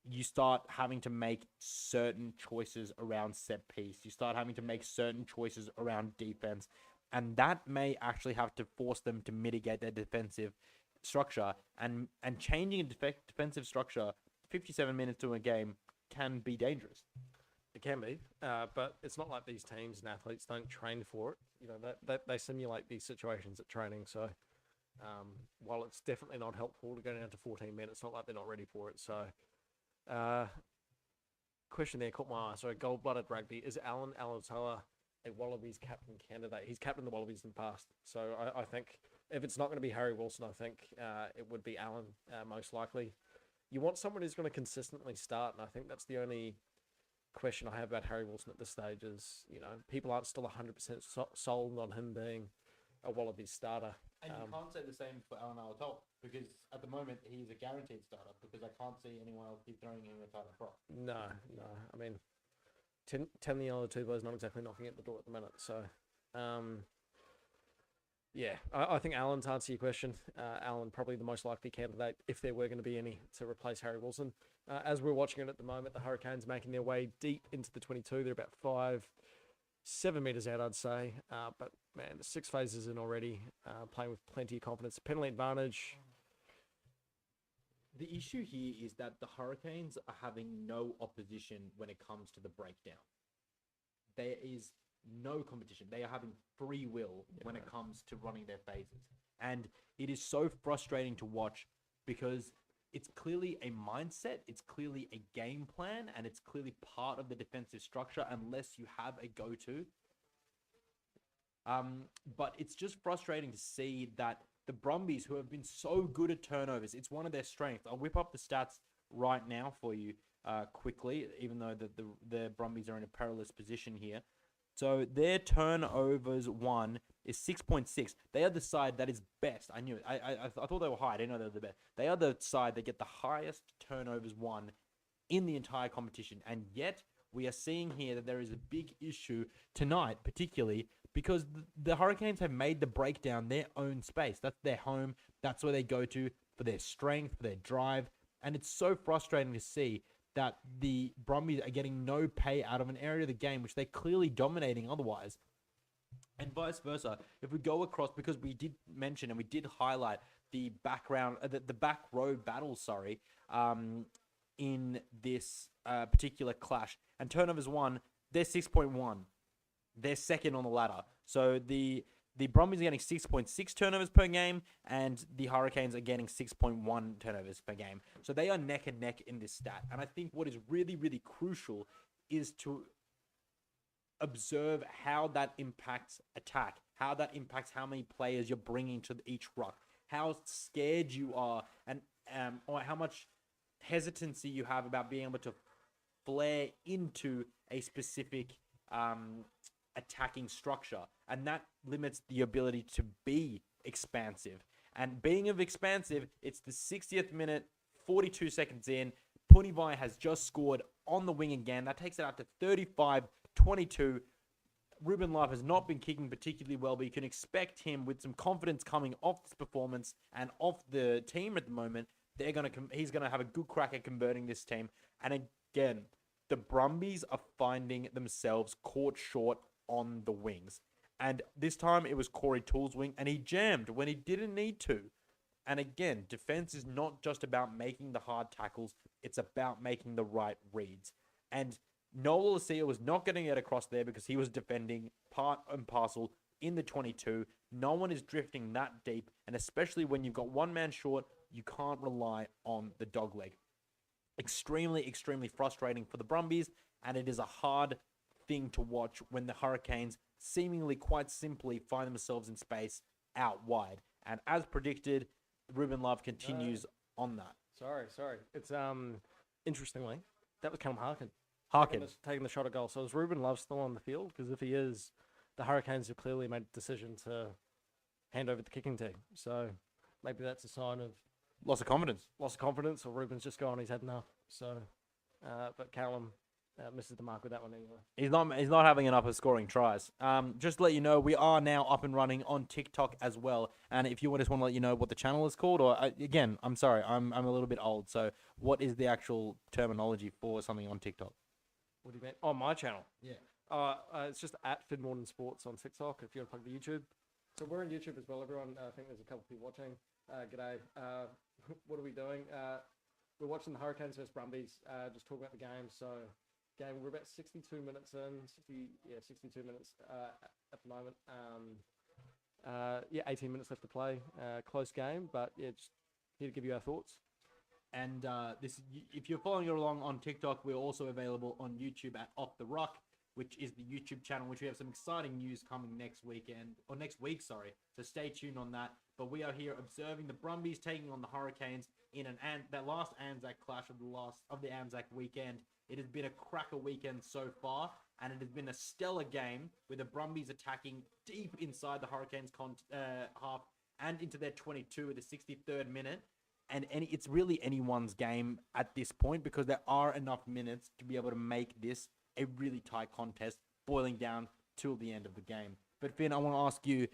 you start having to make certain choices around set piece. You start having to make certain choices around defense. And that may actually have to force them to mitigate their defensive structure. And changing a defensive structure 57 minutes to a game can be dangerous. It can be, but it's not like these teams and athletes don't train for it. You know, they simulate these situations at training. So while it's definitely not helpful to go down to 14 men, it's not like they're not ready for it. So question there caught my eye. So gold-blooded rugby. Is Alan Alatoa a Wallabies captain candidate? He's captained the Wallabies in the past. So I think if it's not going to be Harry Wilson, I think it would be Alan most likely. You want someone who's going to consistently start, and I think that's the only question I have about Harry Wilson at this stage is, you know, people aren't still 100% sold on him being a Wallabies starter. And you can't say the same for Alan Alatoa, because at the moment he's a guaranteed starter, because I can't see anyone else keep throwing him a title prop. No. I mean, Temi Alatuba is not exactly knocking at the door at the minute. So, yeah, I think Alan, to answer your question, Alan probably the most likely candidate, if there were going to be any, to replace Harry Wilson. As we're watching it at the moment, the Hurricanes making their way deep into the 22. They're about 7 metres out, I'd say. But, man, the 6 phases in already, playing with plenty of confidence. Penalty advantage. The issue here is that the Hurricanes are having no opposition when it comes to the breakdown. There is no competition. They are having free will when it comes to running their phases. And it is so frustrating to watch because it's clearly a mindset, it's clearly a game plan, and it's clearly part of the defensive structure unless you have a go-to. But it's just frustrating to see that the Brumbies, who have been so good at turnovers, it's one of their strengths. I'll whip up the stats right now for you quickly, even though the Brumbies are in a perilous position here. So their turnovers won is 6.6. They are the side that is best. I knew it. I thought they were high. I didn't know they were the best. They are the side that get the highest turnovers won in the entire competition. And yet we are seeing here that there is a big issue tonight, particularly because the Hurricanes have made the breakdown their own space. That's their home. That's where they go to for their strength, for their drive. And it's so frustrating to see that the Brumbies are getting no pay out of an area of the game which they're clearly dominating otherwise. And vice versa. If we go across, because we did mention and we did highlight the background, the back row battle, in this particular clash. And turnovers won, they're 6.1. They're second on the ladder. So the Brumbies are getting 6.6 turnovers per game, and the Hurricanes are getting 6.1 turnovers per game. So they are neck and neck in this stat. And I think what is really, really crucial is to observe how that impacts attack, how that impacts how many players you're bringing to each ruck, how scared you are, and or how much hesitancy you have about being able to flare into a specific attacking structure, and that limits the ability to be expansive. And being expansive, it's the 60th minute, 42 seconds in. Punivai has just scored on the wing again. That takes it out to 35-22. Ruben Love has not been kicking particularly well, but you can expect him with some confidence coming off this performance and off the team at the moment. He's gonna have a good crack at converting this team. And again, the Brumbies are finding themselves caught short on the wings. And this time it was Corey Toole's wing, and he jammed when he didn't need to. And again, defense is not just about making the hard tackles, it's about making the right reads. And Noel Lacia was not getting it across there because he was defending part and parcel in the 22. No one is drifting that deep, and especially when you've got one man short, you can't rely on the dog leg. Extremely, extremely frustrating for the Brumbies, and it is a hard thing to watch when the Hurricanes seemingly quite simply find themselves in space out wide. And as predicted, Ruben Love continues on that. Sorry. It's interestingly, that was Callum Harkin. Taking the shot at goal. So is Ruben Love still on the field? Because if he is, the Hurricanes have clearly made a decision to hand over the kicking team. So maybe that's a sign of Loss of confidence, or Ruben's just gone, he's had enough. So, but Callum misses the mark with that one anyway. He's not having enough of scoring tries. Just to let you know, we are now up and running on TikTok as well. And if you just want to let you know what the channel is called, or again, I'm sorry, I'm a little bit old. So what is the actual terminology for something on TikTok? What do you mean? Oh, my channel. Yeah. It's just at Finn Morton Sports on TikTok. If you want to plug the YouTube, so we're on YouTube as well. Everyone, I think there's a couple of people watching. G'day. What are we doing? We're watching the Hurricanes versus Brumbies. Just talking about the game. So, game, we're about 62 minutes in. 62 minutes at the moment. 18 minutes left to play. Close game, but yeah, just here to give you our thoughts. And if you're following along on TikTok, we're also available on YouTube at Off the Ruck, which is the YouTube channel, which we have some exciting news coming next week. So stay tuned on that. But we are here observing the Brumbies taking on the Hurricanes in that last Anzac clash of the Anzac weekend. It has been a cracker weekend so far, and it has been a stellar game with the Brumbies attacking deep inside the Hurricanes half and into their 22 at the 63rd minute. And it's really anyone's game at this point because there are enough minutes to be able to make this a really tight contest, boiling down till the end of the game. But Finn, I want to ask you,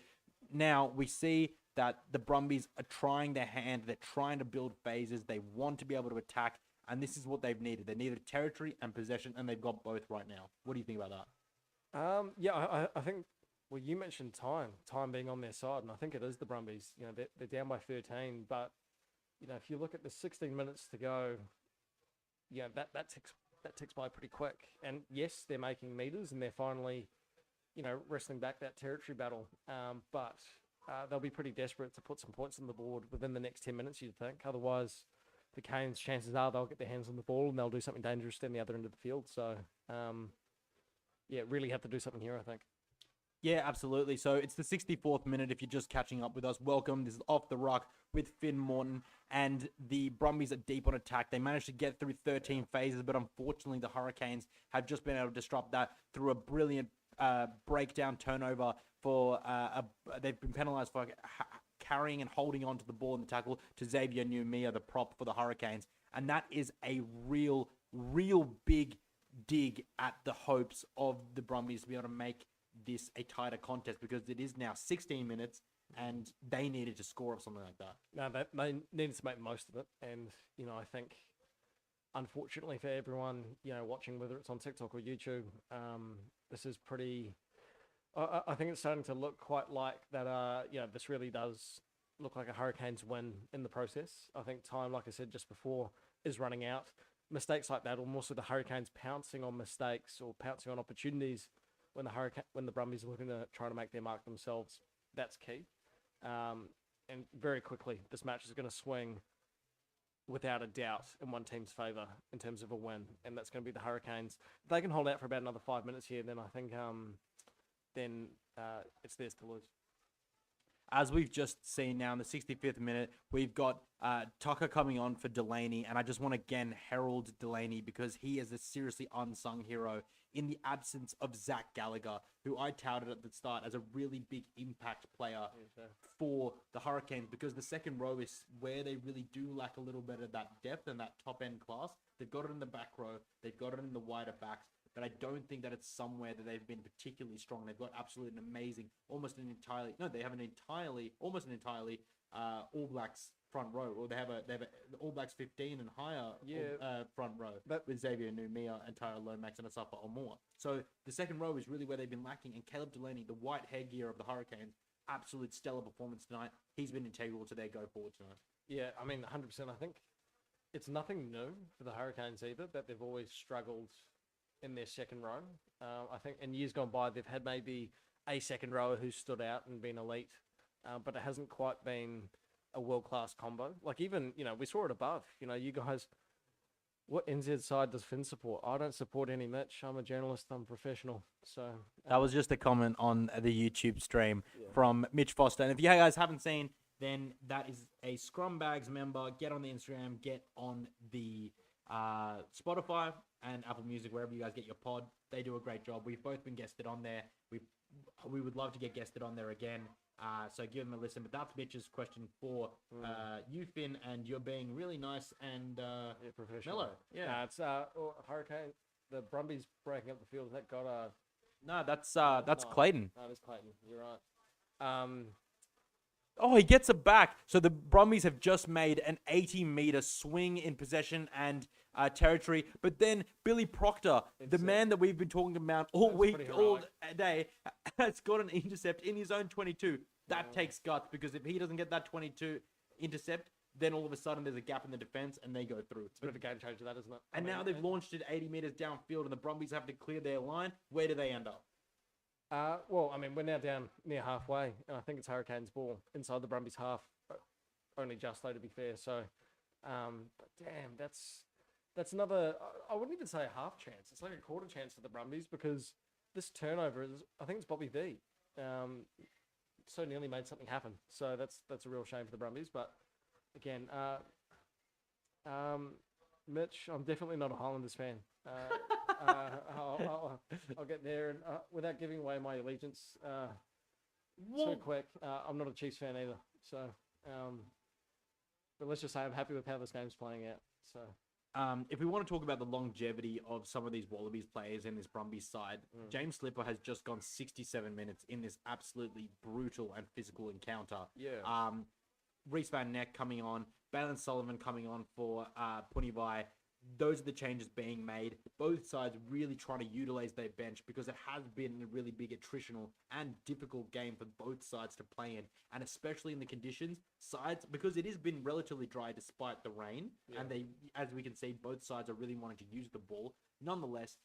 now we see that the Brumbies are trying their hand, they're trying to build phases, they want to be able to attack, and this is what they've needed. They needed territory and possession, and they've got both right now. What do you think about that? I think, well, you mentioned time being on their side, and I think it is the Brumbies. You know, they're down by 13, but, you know, if you look at the 16 minutes to go, you know, that ticks by pretty quick. And yes, they're making meters and they're finally, you know, wrestling back that territory battle. But they'll be pretty desperate to put some points on the board within the next 10 minutes, you'd think. Otherwise, the Canes, chances are they'll get their hands on the ball and they'll do something dangerous down the other end of the field. So, really have to do something here, I think. Yeah, absolutely. So it's the 64th minute. If you're just catching up with us, welcome. This is Off the Ruck with Finn Morton, and the Brumbies are deep on attack. They managed to get through 13 phases, but unfortunately the Hurricanes have just been able to disrupt that through a brilliant breakdown turnover they've been penalised for carrying and holding on to the ball in the tackle to Xavier Numia, the prop for the Hurricanes. And that is a real big dig at the hopes of the Brumbies to be able to make this a tighter contest, because it is now 16 minutes and they needed to score or something like that. No, they needed to make the most of it. And, you know, I think, unfortunately for everyone, you know, watching, whether it's on TikTok or YouTube, this is pretty... I think it's starting to look quite like that, you know, this really does look like a Hurricanes win in the process. I think time, like I said just before, is running out. Mistakes like that, or more so the Hurricanes pouncing on mistakes or pouncing on opportunities when the Brumbies are looking to try to make their mark themselves, that's key. And very quickly, this match is going to swing without a doubt in one team's favour in terms of a win, and that's going to be the Hurricanes. If they can hold out for about another 5 minutes here, then I think it's theirs to lose. As we've just seen now in the 65th minute, we've got Tucker coming on for Delaney, and I just want to again herald Delaney because he is a seriously unsung hero in the absence of Zach Gallagher, who I touted at the start as a really big impact player for the Hurricanes, because the second row is where they really do lack a little bit of that depth and that top-end class. They've got it in the back row, they've got it in the wider backs, but I don't think that it's somewhere that they've been particularly strong. They've got absolutely an amazing, almost an entirely All Blacks front row, or they have a All Blacks 15 and higher front row with Xavier Numia and Tyler Lomax and Asafa Omor. So the second row is really where they've been lacking, and Caleb Delaney, the white headgear of the Hurricanes, absolute stellar performance tonight. He's been integral to their go forward tonight. Yeah, I mean, 100%. I think it's nothing new for the Hurricanes either, that they've always struggled in their second row. I think in years gone by, they've had maybe a second rower who stood out and been elite, but it hasn't quite been a world-class combo. Like, even, you know, we saw it above. You know, you guys, what NZ side does Finn support? I don't support any Mitch. I'm a journalist. I'm professional. So that was just a comment on the YouTube stream from Mitch Foster. And if you guys haven't seen, then that is a Scrumbags member. Get on the Instagram, get on the Spotify and Apple Music, wherever you guys get your pod. They do a great job. We've both been guested on there. We would love to get guested on there again. So give them a listen. But that's Mitch's question for you, Finn, and you're being really nice and professional. mellow. Yeah, it's Hurricane. the Brumbies breaking up the field. Has that got a... No, that's not. Clayton. No, it is Clayton. You're right. Oh, he gets it back. So the Brumbies have just made an 80-meter swing in possession and territory. But then Billy Proctor, the man that we've been talking about all That's week, pretty all heroic. day, has got an intercept in his own 22. That takes guts, because if he doesn't get that 22 intercept, then all of a sudden there's a gap in the defense and they go through. It's a bit of a game changer, that, isn't it? And now they've launched it 80 meters downfield, and the Brumbies have to clear their line. Where do they end up? Well, I mean, we're now down near halfway, and I think it's Hurricanes ball inside the Brumbies half. Only just, though, to be fair. So, but damn, that's another... I wouldn't even say a half chance. It's like a quarter chance for the Brumbies, because this turnover is... I think it's Bobby V. So nearly made something happen. So that's a real shame for the Brumbies. But, again, Mitch, I'm definitely not a Highlanders fan. I'll get there, and without giving away my allegiance too quick, I'm not a Chiefs fan either. So, but let's just say I'm happy with how this game's playing out. So, if we want to talk about the longevity of some of these Wallabies players in this Brumbies side, James Slipper has just gone 67 minutes in this absolutely brutal and physical encounter. Yeah. Reece Van Neck coming on, Balin Sullivan coming on for Punivai. Those are the changes being made. Both sides really trying to utilize their bench, because it has been a really big attritional and difficult game for both sides to play in, and especially in the conditions. Sides, because it has been relatively dry despite the rain, and they, as we can see, both sides are really wanting to use the ball. Nonetheless,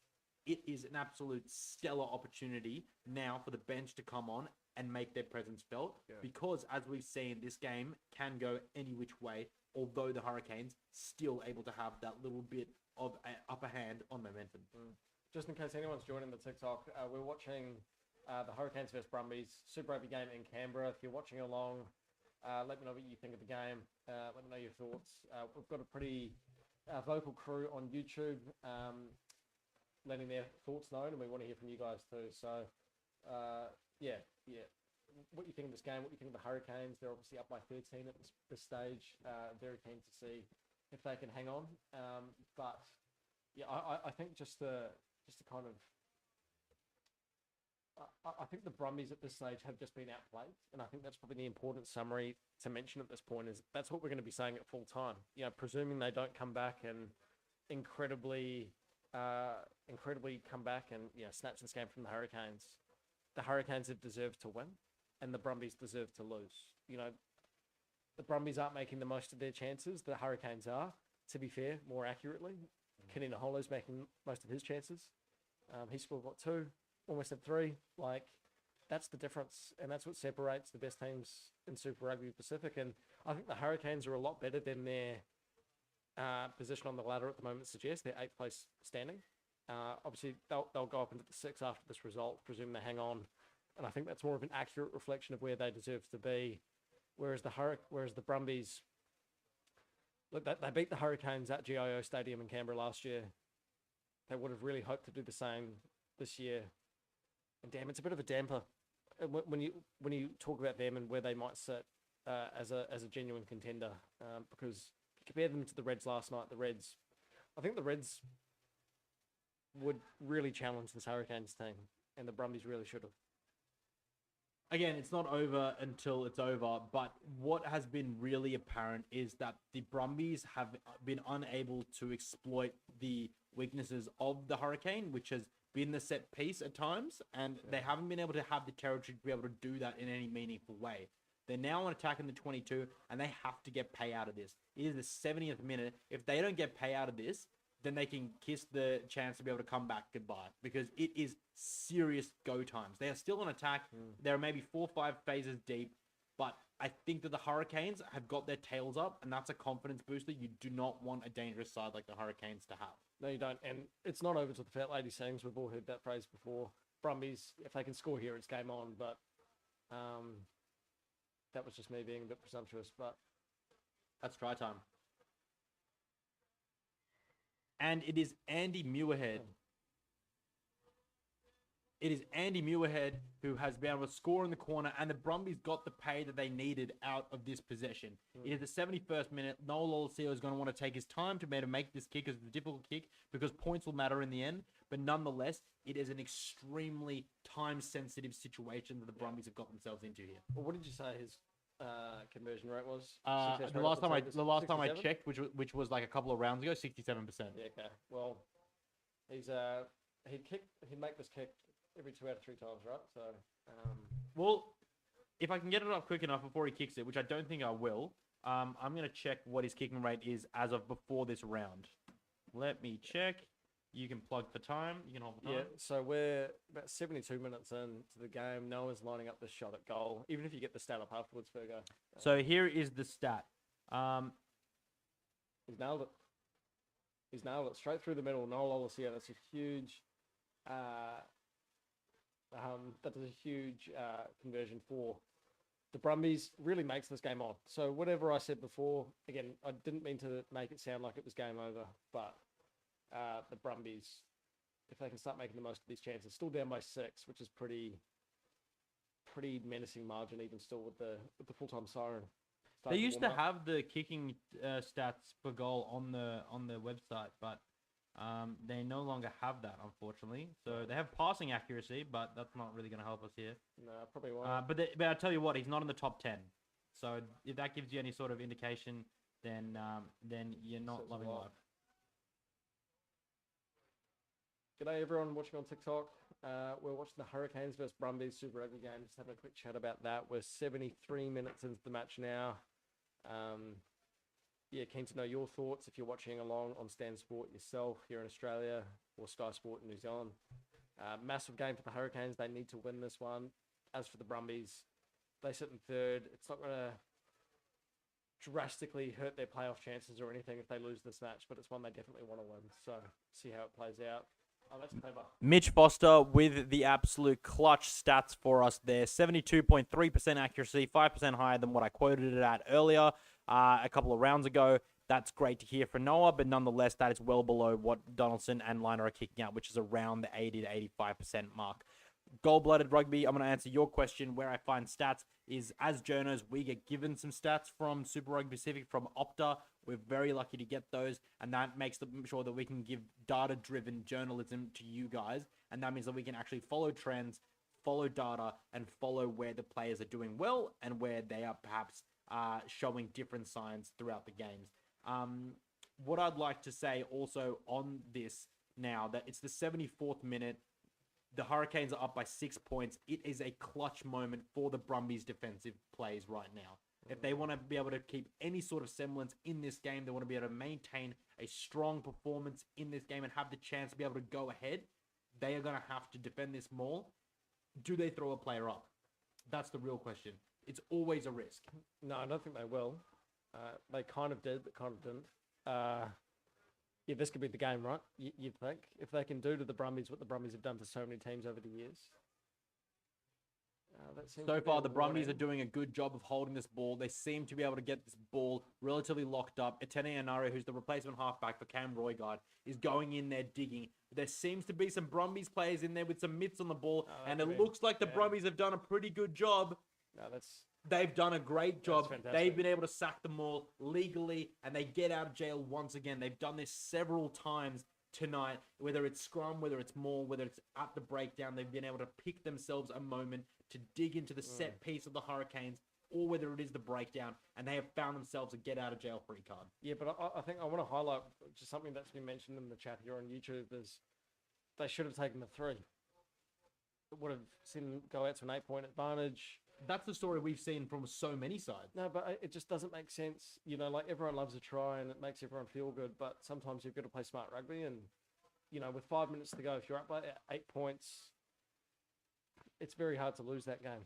it is an absolute stellar opportunity now for the bench to come on and make their presence felt, because as we've seen, this game can go any which way, although the Hurricanes still able to have that little bit of an upper hand on momentum. Just in case anyone's joining the TikTok, we're watching the Hurricanes vs Brumbies Super Rugby game in Canberra. If you're watching along, let me know what you think of the game. Let me know your thoughts. We've got a pretty vocal crew on YouTube, letting their thoughts known, and we want to hear from you guys too. So, yeah. What you think of this game? What you think of the Hurricanes? They're obviously up by 13 at this stage. Very keen to see if they can hang on. But yeah, I think just to kind of, I think the Brumbies at this stage have just been outplayed, and I think that's probably the important summary to mention at this point. Is that's what we're going to be saying at full time. You know, presuming they don't come back and incredibly come back and snatch this game from the Hurricanes. The Hurricanes have deserved to win, and the Brumbies deserve to lose. You know, the Brumbies aren't making the most of their chances. The Hurricanes are, to be fair, more accurately. Kenny Naholo's making most of his chances. He scored, 2? Almost at 3. Like, that's the difference, and that's what separates the best teams in Super Rugby Pacific. And I think the Hurricanes are a lot better than their position on the ladder at the moment suggests. They're 8th place standing. Obviously, they'll go up into the 6 after this result, presume they hang on. And I think that's more of an accurate reflection of where they deserve to be. Whereas the Brumbies, look, they beat the Hurricanes at GIO Stadium in Canberra last year. They would have really hoped to do the same this year. And damn, it's a bit of a damper when you talk about them and where they might sit as a genuine contender. Because if you compare them to the Reds last night, I think the Reds would really challenge this Hurricanes team, and the Brumbies really should have. Again, it's not over until it's over, but what has been really apparent is that the Brumbies have been unable to exploit the weaknesses of the Hurricane, which has been the set piece at times, and they haven't been able to have the territory to be able to do that in any meaningful way. They're now on attack in the 22, and they have to get pay out of this. It is the 70th minute. If they don't get pay out of this, then they can kiss the chance to be able to come back goodbye, because it is serious go times. They are still on attack. There are maybe 4 or 5 phases deep, but I think that the Hurricanes have got their tails up, and that's a confidence booster you do not want a dangerous side like the Hurricanes to have. No, you don't. And it's not over till the Fat Lady sings. We've all heard that phrase before. Brumbies, if they can score here, it's game on. But that was just me being a bit presumptuous. But that's try time. And it is Andy Muirhead It is Andy Muirhead who has been able to score in the corner, and the Brumbies got the pay that they needed out of this possession. It is the 71st minute. Noel Olesio is going to want to take his time to be able to make this kick as a difficult kick because points will matter in the end. But nonetheless, it is an extremely time-sensitive situation that the Brumbies have got themselves into here. Well, what did you say his conversion rate was? The last time I checked, which was like a couple of rounds ago, 67%. Yeah, okay. Well, he'd make this kick every 2 out of 3 times, right? So, well, if I can get it up quick enough before he kicks it, which I don't think I will, I'm going to check what his kicking rate is as of before this round. Let me check. You can plug for time. You can hold the time. Yeah, so we're about 72 minutes into the game. No one's lining up the shot at goal, even if you get the stat up afterwards, Fergo. So here is the stat. He's nailed it. He's nailed it straight through the middle. Noel Olesio, that's a huge... that is a huge conversion for the Brumbies. Really makes this game on. So whatever I said before, again, I didn't mean to make it sound like it was game over, but the Brumbies, if they can start making the most of these chances, still down by 6, which is pretty menacing margin, even still with the full-time siren. They used to have the kicking stats per goal on the website, but they no longer have that, unfortunately. So they have passing accuracy, but that's not really going to help us here. No, probably won't. But I tell you what, he's not in the top 10. So if that gives you any sort of indication, then you're not loving life. G'day everyone watching on TikTok. We're watching the Hurricanes versus Brumbies Super Rugby game. Just having a quick chat about that. We're 73 minutes into the match now. Keen to know your thoughts if you're watching along on Stan Sport yourself here in Australia or Sky Sport in New Zealand. Massive game for the Hurricanes. They need to win this one. As for the Brumbies, they sit in third. It's not going to drastically hurt their playoff chances or anything if they lose this match, but it's one they definitely want to win. So see how it plays out. Oh, that's clever. Mitch Foster with the absolute clutch stats for us there. 72.3% accuracy, 5% higher than what I quoted it at earlier a couple of rounds ago. That's great to hear for Noah, but nonetheless, that is well below what Donaldson and Liner are kicking out, which is around the 80 to 85% mark. Gold-blooded rugby, I'm going to answer your question. Where I find stats is, as journos, we get given some stats from Super Rugby Pacific, from Opta. We're very lucky to get those, and that makes sure that we can give data-driven journalism to you guys, and that means that we can actually follow trends, follow data, and follow where the players are doing well and where they are perhaps showing different signs throughout the games. What I'd like to say also on this now, that it's the 74th minute, the Hurricanes are up by 6 points. It is a clutch moment for the Brumbies' defensive plays right now. If they want to be able to keep any sort of semblance in this game, they want to be able to maintain a strong performance in this game and have the chance to be able to go ahead, they are going to have to defend this more. Do they throw a player up? That's the real question. It's always a risk. No, I don't think they will. They kind of did, but kind of didn't. This could be the game, right? You'd think. If they can do to the Brumbies what the Brumbies have done to so many teams over the years. So far, the Brumbies are doing a good job of holding this ball. They seem to be able to get this ball relatively locked up. Etene Anare, who's the replacement halfback for Cam Roygaard, is going in there digging. There seems to be some Brumbies players in there with some mitts on the ball, and it looks like the Brumbies have done a pretty good job. They've done a great job. They've been able to sack them all legally, and they get out of jail once again. They've done this several times tonight, whether it's scrum, whether it's maul, whether it's at the breakdown. They've been able to pick themselves a moment to dig into the set piece of the Hurricanes, or whether it is the breakdown, and they have found themselves a get-out-of-jail-free card. Yeah, but I think I want to highlight just something that's been mentioned in the chat here on YouTube is they should have taken the 3. It would have seen them go out to an 8-point advantage. That's the story we've seen from so many sides. No, but it just doesn't make sense. You know, like everyone loves a try and it makes everyone feel good, but sometimes you've got to play smart rugby. And, you know, with 5 minutes to go, if you're up by 8 points, it's very hard to lose that game.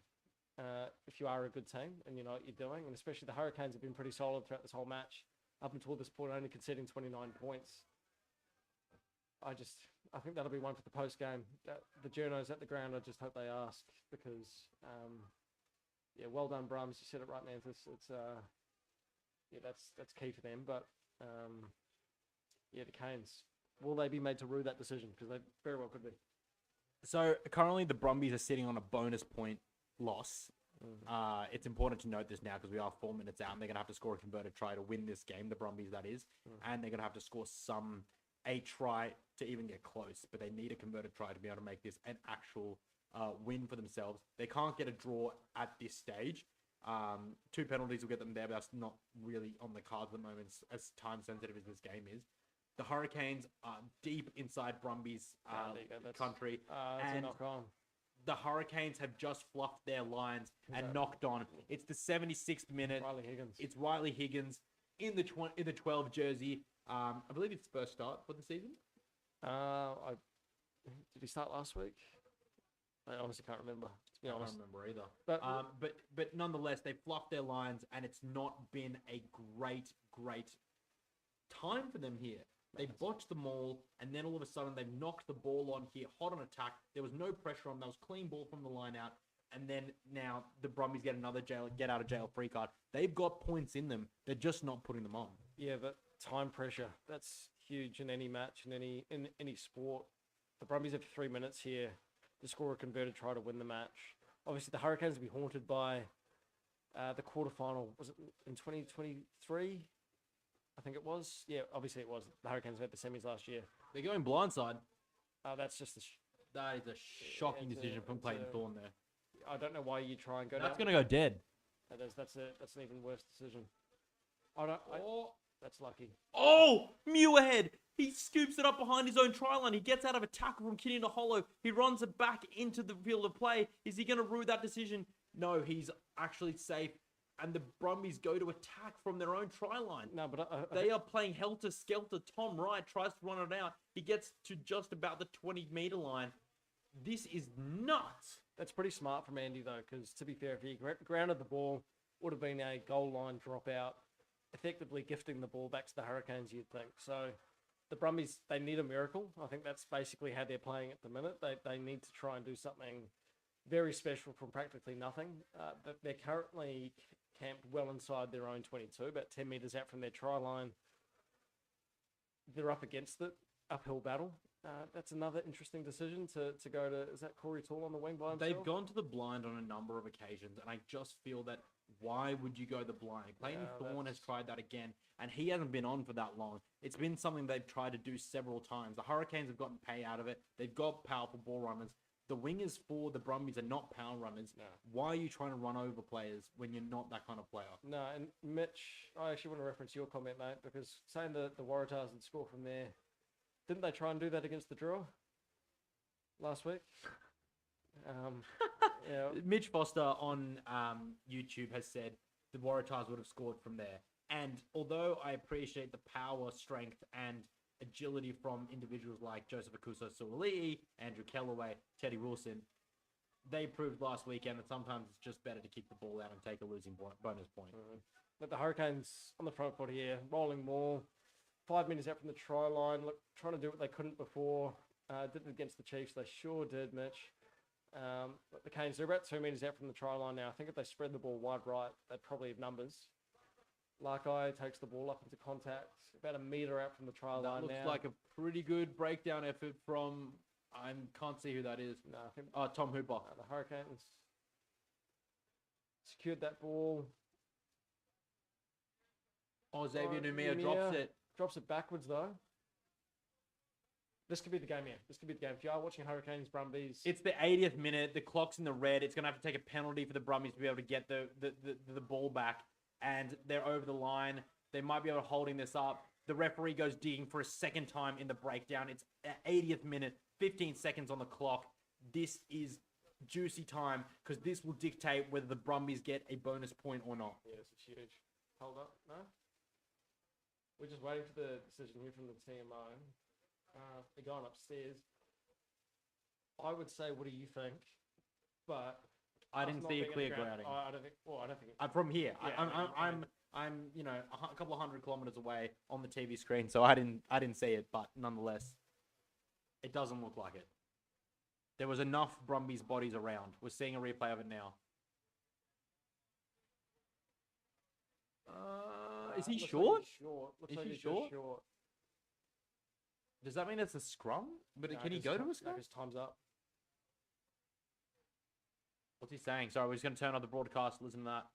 If you are a good team and you know what you're doing, and especially the Hurricanes have been pretty solid throughout this whole match, up until this point, only conceding 29 points. I think that'll be one for the post game. The journos at the ground, I just hope they ask because, well done, Brums. You said it right, Nanthus. That's key for them. But the Canes, will they be made to rue that decision? Because they very well could be. So currently the Brumbies are sitting on a bonus point loss. It's important to note this now because we are 4 minutes out and they're going to have to score a converted try to win this game, the Brumbies that is, and they're going to have to score a try to even get close, but they need a converted try to be able to make this an actual win for themselves. They can't get a draw at this stage. 2 penalties will get them there, but that's not really on the cards at the moment as time sensitive as this game is. The Hurricanes are deep inside Brumbies country, It's a knock on. the Hurricanes have just fluffed their lines and knocked on. It's the 76th minute. Riley Higgins. It's Riley Higgins in the 12 jersey. I believe it's first start for the season. Did he start last week? I honestly can't remember. To be honest, I don't remember either. But nonetheless, they fluffed their lines, and it's not been a great time for them here. They botched the maul, and then all of a sudden they've knocked the ball on here, hot on attack. There was no pressure on them. There was clean ball from the line out. And then now the Brumbies get another get out of jail free card. They've got points in them. They're just not putting them on. Yeah, but time pressure, that's huge in any match, in any sport. The Brumbies have 3 minutes here to score a converted try to win the match. Obviously, the Hurricanes will be haunted by the quarterfinal. Was it in 2023? I think it was. Yeah, obviously it was. The Hurricanes had the semis last year. They're going blindside. That's just That is a shocking decision from Clayton Thorne there. I don't know why you try and go That's down. going to go dead. That's an even worse decision. That's lucky. Oh, Muirhead. He scoops it up behind his own try line. He gets out of a tackle from Kitty to Hollow. He runs it back into the field of play. Is he going to rue that decision? No, he's actually safe. And the Brumbies go to attack from their own try line. No, but They are playing helter-skelter. Tom Wright tries to run it out. He gets to just about the 20-meter line. This is nuts. That's pretty smart from Andy, though, because to be fair, if he grounded the ball, would have been a goal line dropout, effectively gifting the ball back to the Hurricanes, you'd think. So the Brumbies, they need a miracle. I think that's basically how they're playing at the minute. They need to try and do something very special from practically nothing. They're currently camped well inside their own 22, about 10 metres out from their try line. They're up against it, uphill battle. That's another interesting decision to go to. Is that Corey Tall on the wing by himself? They've gone to the blind on a number of occasions, and I just feel that why would you go the blind? Clayton Thorne has tried that again, and he hasn't been on for that long. It's been something they've tried to do several times. The Hurricanes have gotten pay out of it. They've got powerful ball runners. The wingers for the Brumbies are not power runners. No. Why are you trying to run over players when you're not that kind of player? No, and Mitch, I actually want to reference your comment, mate, because saying the Waratahs would score from there, didn't they try and do that against the Drua last week? Yeah. Mitch Foster on YouTube has said the Waratahs would have scored from there. And although I appreciate the power, strength, and agility from individuals like Joseph Akuso-Suaalii, Andrew Kellaway, Teddy Wilson, they proved last weekend that sometimes it's just better to kick the ball out and take a losing bonus point. But the Hurricanes on the front foot here, rolling more, 5 minutes out from the try line, look, trying to do what they couldn't before. Did it against the Chiefs, they sure did, Mitch. But the Canes, they're about 2 meters out from the try line now. I think if they spread the ball wide right, they'd probably have numbers. Larkai takes the ball up into contact, about a meter out from the try line now. That looks like a pretty good breakdown effort from, I can't see who that is. No, I think Tom Hooper. the Hurricanes secured that ball. Xavier Numia drops it. Drops it backwards, though. This could be the game, yeah. This could be the game. If you are watching Hurricanes, Brumbies... It's the 80th minute. The clock's in the red. It's going to have to take a penalty for the Brumbies to be able to get the ball back. And they're over the line. They might be able to holding this up. The referee goes digging for a second time in the breakdown. It's 80th minute, 15 seconds on the clock. This is juicy time because this will dictate whether the Brumbies get a bonus point or not. Yeah, this is huge. Hold up, no? We're just waiting for the decision here from the TMO. They're going upstairs. I would say, what do you think? But I didn't see a clear grounding. I don't think. Well, I don't think. From here, Yeah, I'm a couple of 100 kilometers away on the TV screen, so I didn't see it. But nonetheless, it doesn't look like it. There was enough Brumbies bodies around. We're seeing a replay of it now. Is he short? Looks Is like he he's short? just short. Does that mean it's a scrum? But No, can he his go to time- a scrum? No, his time's up. What's he saying? Sorry, we're just going to turn on the broadcast. Listen to that.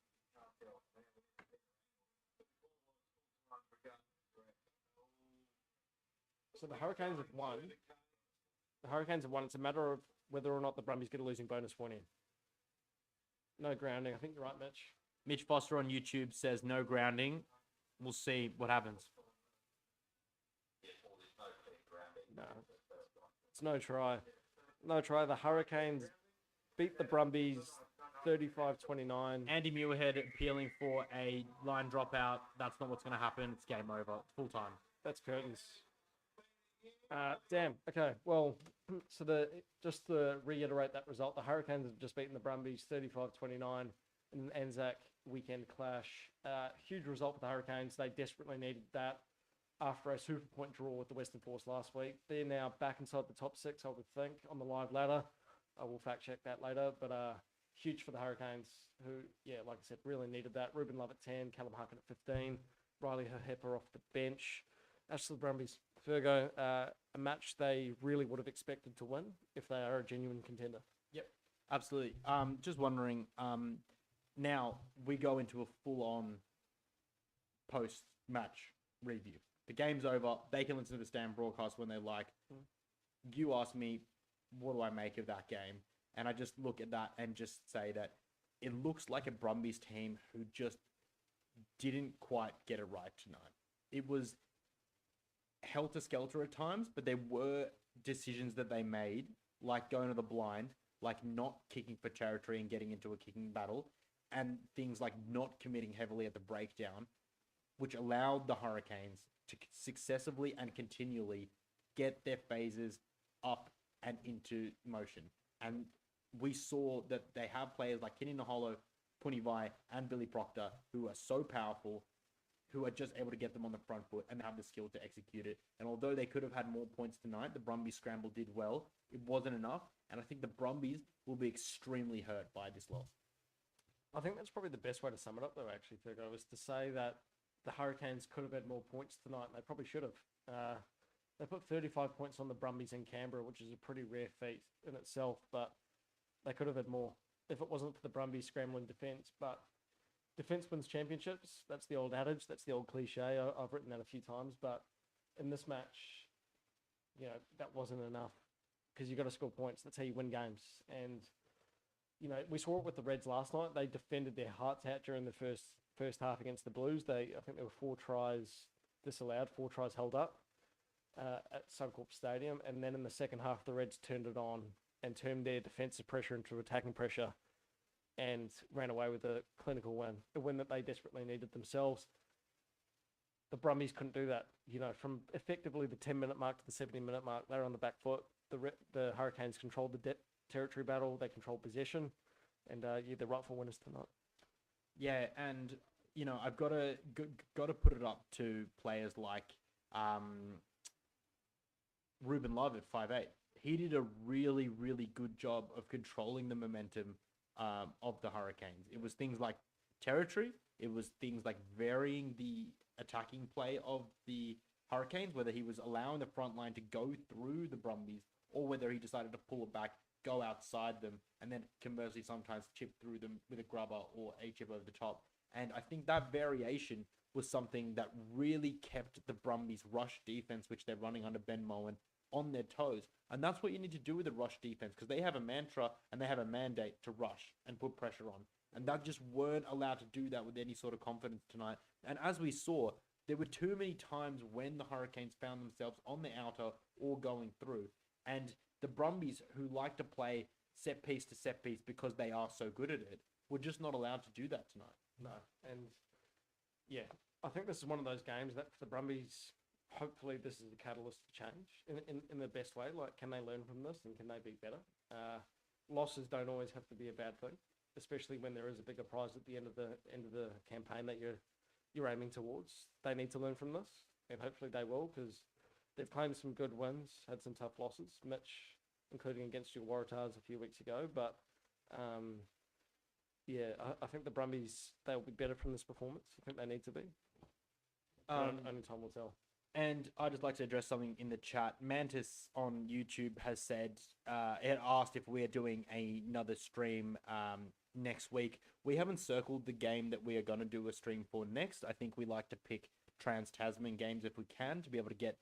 So the Hurricanes have won. The Hurricanes have won. It's a matter of whether or not the Brumbies get a losing bonus point in. No grounding. I think you're right, Mitch. Mitch Foster on YouTube says no grounding. We'll see what happens. No. It's no try. No try. The Hurricanes beat the Brumbies 35-29. Andy Muirhead appealing for a line dropout. That's not what's going to happen. It's game over. It's full time. That's curtains. Damn. Okay. Well, so just to reiterate that result, the Hurricanes have just beaten the Brumbies 35-29 in an Anzac weekend clash. Huge result for the Hurricanes. They desperately needed that after a super point draw with the Western Force last week. They're now back inside the top 6, I would think, on the live ladder. I will fact check that later, but huge for the Hurricanes, who, yeah, like I said, really needed that. Ruben Love at 10, Callum Harkin at 15, Riley Herhepper off the bench. As for the Brumbies, Fergo, a match they really would have expected to win if they are a genuine contender. Yep, absolutely. Just wondering, now we go into a full-on post-match review. The game's over. They can listen to the stand broadcast when they like. You ask me, what do I make of that game? And I just look at that and just say that it looks like a Brumbies team who just didn't quite get it right tonight. It was helter-skelter at times, but there were decisions that they made, like going to the blind, like not kicking for territory and getting into a kicking battle, and things like not committing heavily at the breakdown, which allowed the Hurricanes to successively and continually get their phases up and into motion. And we saw that they have players like Kenny Naholo, Punivai, and Billy Proctor who are so powerful, who are just able to get them on the front foot and have the skill to execute it. And although they could have had more points tonight, the Brumbies scramble did well. It wasn't enough. And I think the Brumbies will be extremely hurt by this loss. I think that's probably the best way to sum it up, though, actually, Fergo, is to say that the Hurricanes could have had more points tonight, and they probably should have. They put 35 points on the Brumbies in Canberra, which is a pretty rare feat in itself, but they could have had more if it wasn't for the Brumbies scrambling defence. But defence wins championships. That's the old adage. That's the old cliche. I've written that a few times, but in this match, you know, that wasn't enough because you got to score points. That's how you win games. And you know, we saw it with the Reds last night. They defended their hearts out during the first half against the Blues. I think there were 4 tries disallowed, 4 tries held up at Suncorp Stadium, and then in the second half, the Reds turned it on and turned their defensive pressure into attacking pressure, and ran away with a clinical win, a win that they desperately needed themselves. The Brumbies couldn't do that. You know, from effectively the 10-minute mark to the 70-minute mark, they were on the back foot. The Hurricanes controlled the territory battle. They controlled possession, and the rightful winners tonight. Yeah, and you know, I've got to put it up to players like Ruben Love at 5'8". He did a really, really good job of controlling the momentum of the Hurricanes. It was things like territory. It was things like varying the attacking play of the Hurricanes, whether he was allowing the front line to go through the Brumbies or whether he decided to pull it back, go outside them, and then conversely sometimes chip through them with a grubber or a chip over the top. And I think that variation was something that really kept the Brumbies' rush defense, which they're running under Ben Moen, on their toes. And that's what you need to do with the rush defense, because they have a mantra and they have a mandate to rush and put pressure on. And that just weren't allowed to do that with any sort of confidence tonight. And as we saw, there were too many times when the Hurricanes found themselves on the outer or going through. And the Brumbies, who like to play set piece to set piece because they are so good at it, were just not allowed to do that tonight. No. And yeah, I think this is one of those games that for the Brumbies, hopefully this is a catalyst for change in the best way. Like, can they learn from this and can they be better? Losses don't always have to be a bad thing, especially when there is a bigger prize at the end of the campaign that you're aiming towards. They need to learn from this, and hopefully they will, because they've claimed some good wins, had some tough losses, Mitch, including against your Waratahs a few weeks ago. But yeah, I think the Brumbies, they'll be better from this performance. I think they need to be. Only time will tell. And I'd just like to address something in the chat. Mantis on YouTube has said, it asked if we're doing another stream next week. We haven't circled the game that we are going to do a stream for next. I think we like to pick Trans-Tasman games if we can to be able to get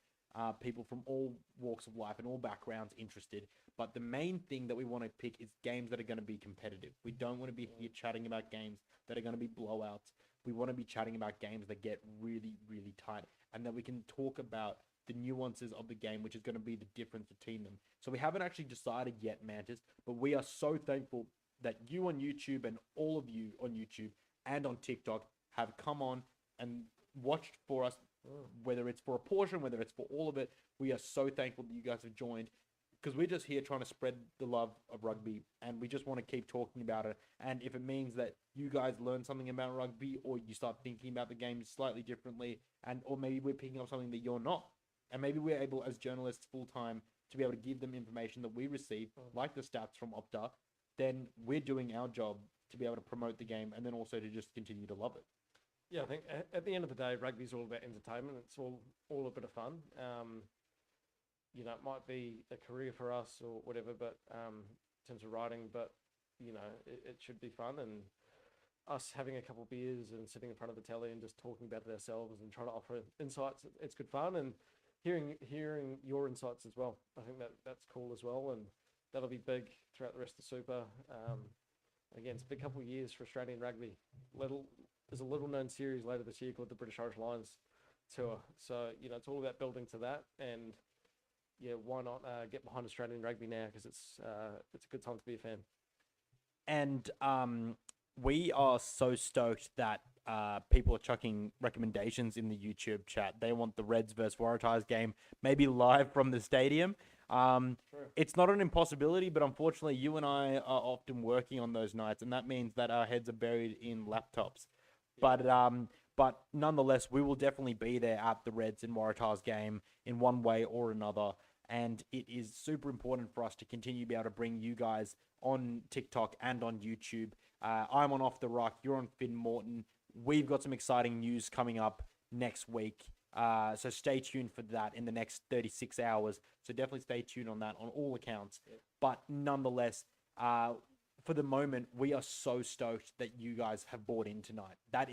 people from all walks of life and all backgrounds interested. But the main thing that we want to pick is games that are going to be competitive. We don't want to be here chatting about games that are going to be blowouts. We want to be chatting about games that get really, really tight and that we can talk about the nuances of the game, which is going to be the difference between them. So we haven't actually decided yet, Mantis, but we are so thankful that you on YouTube and all of you on YouTube and on TikTok have come on and watched for us, whether it's for a portion, whether it's for all of it. We are so thankful that you guys have joined, because we're just here trying to spread the love of rugby, and we just want to keep talking about it. And if it means that you guys learn something about rugby, or you start thinking about the game slightly differently, or maybe we're picking up something that you're not, and maybe we're able as journalists full time to be able to give them information that we receive, like the stats from Opta, then we're doing our job to be able to promote the game, and then also to just continue to love it. Yeah, I think at the end of the day, rugby's all about entertainment. It's all a bit of fun. You know, it might be a career for us or whatever, but in terms of writing, but you know, it should be fun. And us having a couple of beers and sitting in front of the telly and just talking about it ourselves and trying to offer insights, it's good fun. And hearing your insights as well, I think that's cool as well. And that'll be big throughout the rest of Super. Again, it's a big couple of years for Australian rugby. There's a little known series later this year called the British Irish Lions Tour. So, you know, it's all about building to that. And yeah, why not get behind Australian rugby now? Because it's a good time to be a fan. And we are so stoked that people are chucking recommendations in the YouTube chat. They want the Reds versus Waratahs game, maybe live from the stadium. It's not an impossibility, but unfortunately, you and I are often working on those nights, and that means that our heads are buried in laptops. Yeah. But nonetheless, we will definitely be there at the Reds and Waratahs game in one way or another. And it is super important for us to continue to be able to bring you guys on TikTok and on YouTube. I'm on Off the Ruck. You're on Finn Morton. We've got some exciting news coming up next week. So stay tuned for that in the next 36 hours. So definitely stay tuned on that on all accounts. Yeah. But nonetheless, for the moment, we are so stoked that you guys have bought in tonight. That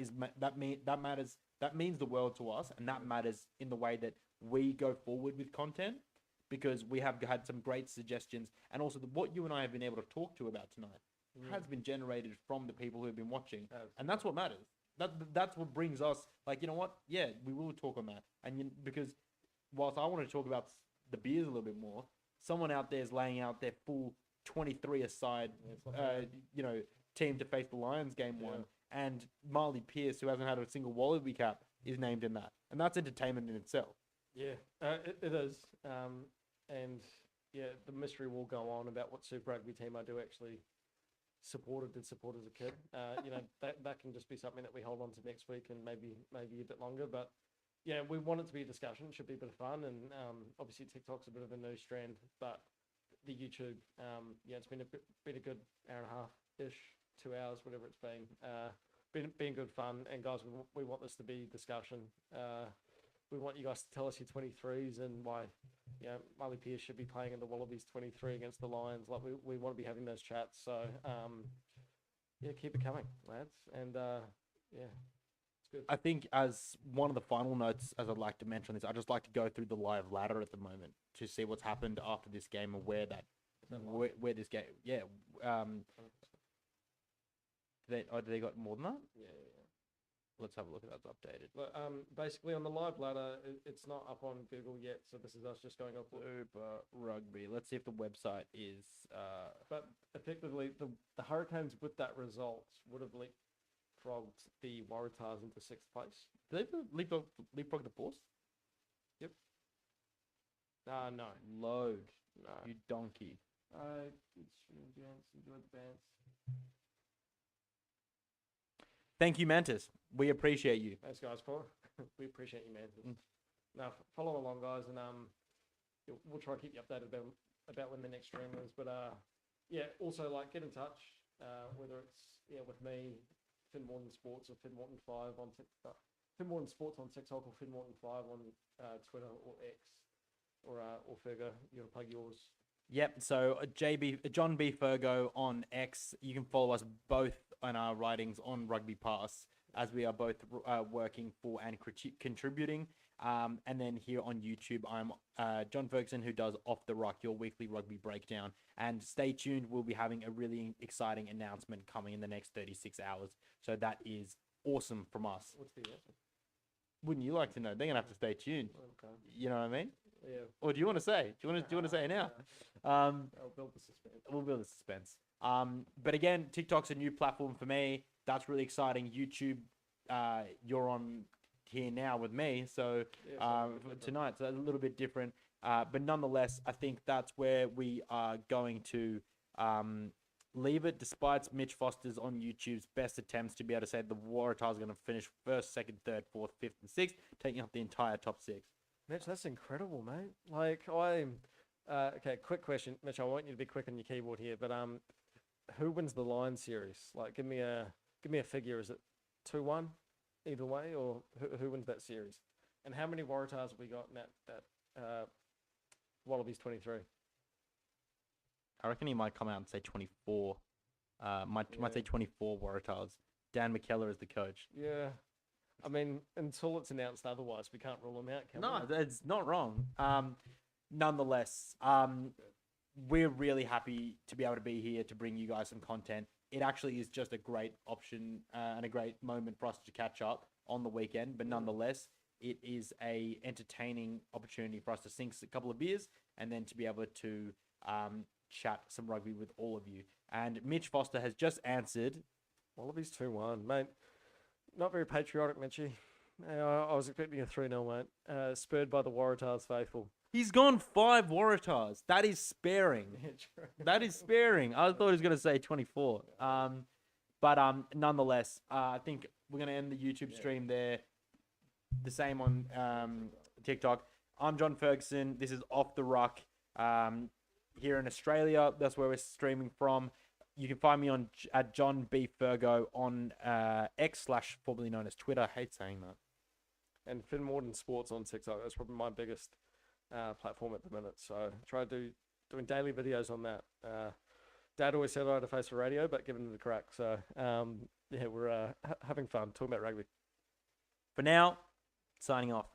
matters. That means the world to us, and that matters in the way that we go forward with content, because we have had some great suggestions, and also what you and I have been able to talk to about tonight has been generated from the people who have been watching, and that's what matters. That's what brings us, like, you know what? Yeah, we will talk on that, and because whilst I want to talk about the beers a little bit more, someone out there is laying out their full 23-a-side, team to face the Lions game one, and Marley Pierce, who hasn't had a single Wallaby cap, is named in that, and that's entertainment in itself. Yeah, it is, and yeah, the mystery will go on about what Super Rugby team I do actually did support as a kid. That can just be something that we hold on to next week and maybe a bit longer, but yeah, we want it to be a discussion. It should be a bit of fun, and obviously TikTok's a bit of a new strand, but the YouTube, it's been a good hour and a half ish, 2 hours, whatever it's been good fun. And guys, we want this to be discussion. We want you guys to tell us your 23s and why, Marley Pierce should be playing in the Wallabies 23 against the Lions. Like we want to be having those chats. So keep it coming, lads. And it's good. I think as one of the final notes, as I'd like to mention this, I'd just like to go through the live ladder at the moment to see what's happened after this game and where this game. Yeah. They got more than that? Yeah. Let's have a look at that's updated. But basically on the live ladder, it's not up on Google yet, so this is us just going off Super Rugby. Let's see if the website is. But effectively, the Hurricanes with that result would have leapfrogged the Waratahs into 6th place. Did they leapfrog the Force? Yep. No. Load. No. You donkey. Good stream, gents. Enjoy the bands. Thank you, Mantis. We appreciate you. Thanks, guys, Paul. We appreciate you, Mantis. Now, follow along, guys, and we'll try to keep you updated about when the next stream is. But also get in touch, whether it's with me, Finn Morton Sports, or Finn Morton 5 on Finn Morton Sports on TikTok or Finn Morton 5 on Twitter or X or Fergo. You want to plug yours? Yep. So John B Fergo on X. You can follow us both on our writings on RugbyPass, as we are both working for and contributing. And then here on YouTube, I'm John Ferguson, who does Off the Ruck, your weekly rugby breakdown. And stay tuned. We'll be having a really exciting announcement coming in the next 36 hours. So that is awesome from us. What's the answer? Wouldn't you like to know? They're gonna have to stay tuned. Okay. You know what I mean? Yeah. Or do you want to say? Do you want to say it now? I'll build the suspense. We'll build the suspense. But again, TikTok's a new platform for me. That's really exciting. YouTube, you're on here now with me, so tonight, so that's a little bit different. But nonetheless, I think that's where we are going to leave it, despite Mitch Foster's on YouTube's best attempts to be able to say the Waratahs are going to finish first, second, third, fourth, fifth, and sixth, taking up the entire top six. Mitch, that's incredible, mate. Like, okay, quick question. Mitch, I want you to be quick on your keyboard here, but who wins the Lion series? Like, give me a figure. Is it 2-1 either way, or who wins that series? And how many Waratahs have we got in that Wallabies 23? I reckon he might come out and say 24. Might say 24 Waratahs. Dan McKellar is the coach. Yeah. I mean, until it's announced otherwise, we can't rule them out, can we? No, that's not wrong. Nonetheless, we're really happy to be able to be here to bring you guys some content. It actually is just a great option and a great moment for us to catch up on the weekend. But nonetheless, it is a entertaining opportunity for us to sink a couple of beers and then to be able to chat some rugby with all of you. And Mitch Foster has just answered. Wallabies 2-1, mate. Not very patriotic, Mitchie. I was expecting a 3-0, mate. Spurred by the Waratahs faithful. He's gone 5 Waratahs. That is sparing. That is sparing. I thought he was going to say 24. But nonetheless, I think we're going to end the YouTube stream there. The same on TikTok. I'm John Ferguson. This is Off the Ruck. Here in Australia, that's where we're streaming from. You can find me at John B Fergo on X / formerly known as Twitter. I hate saying that. And Finn Morton Sports on TikTok. That's probably my biggest platform at the minute. So try doing daily videos on that. Dad always said I had a face for radio, but giving it a crack. So we're having fun talking about rugby. For now, signing off.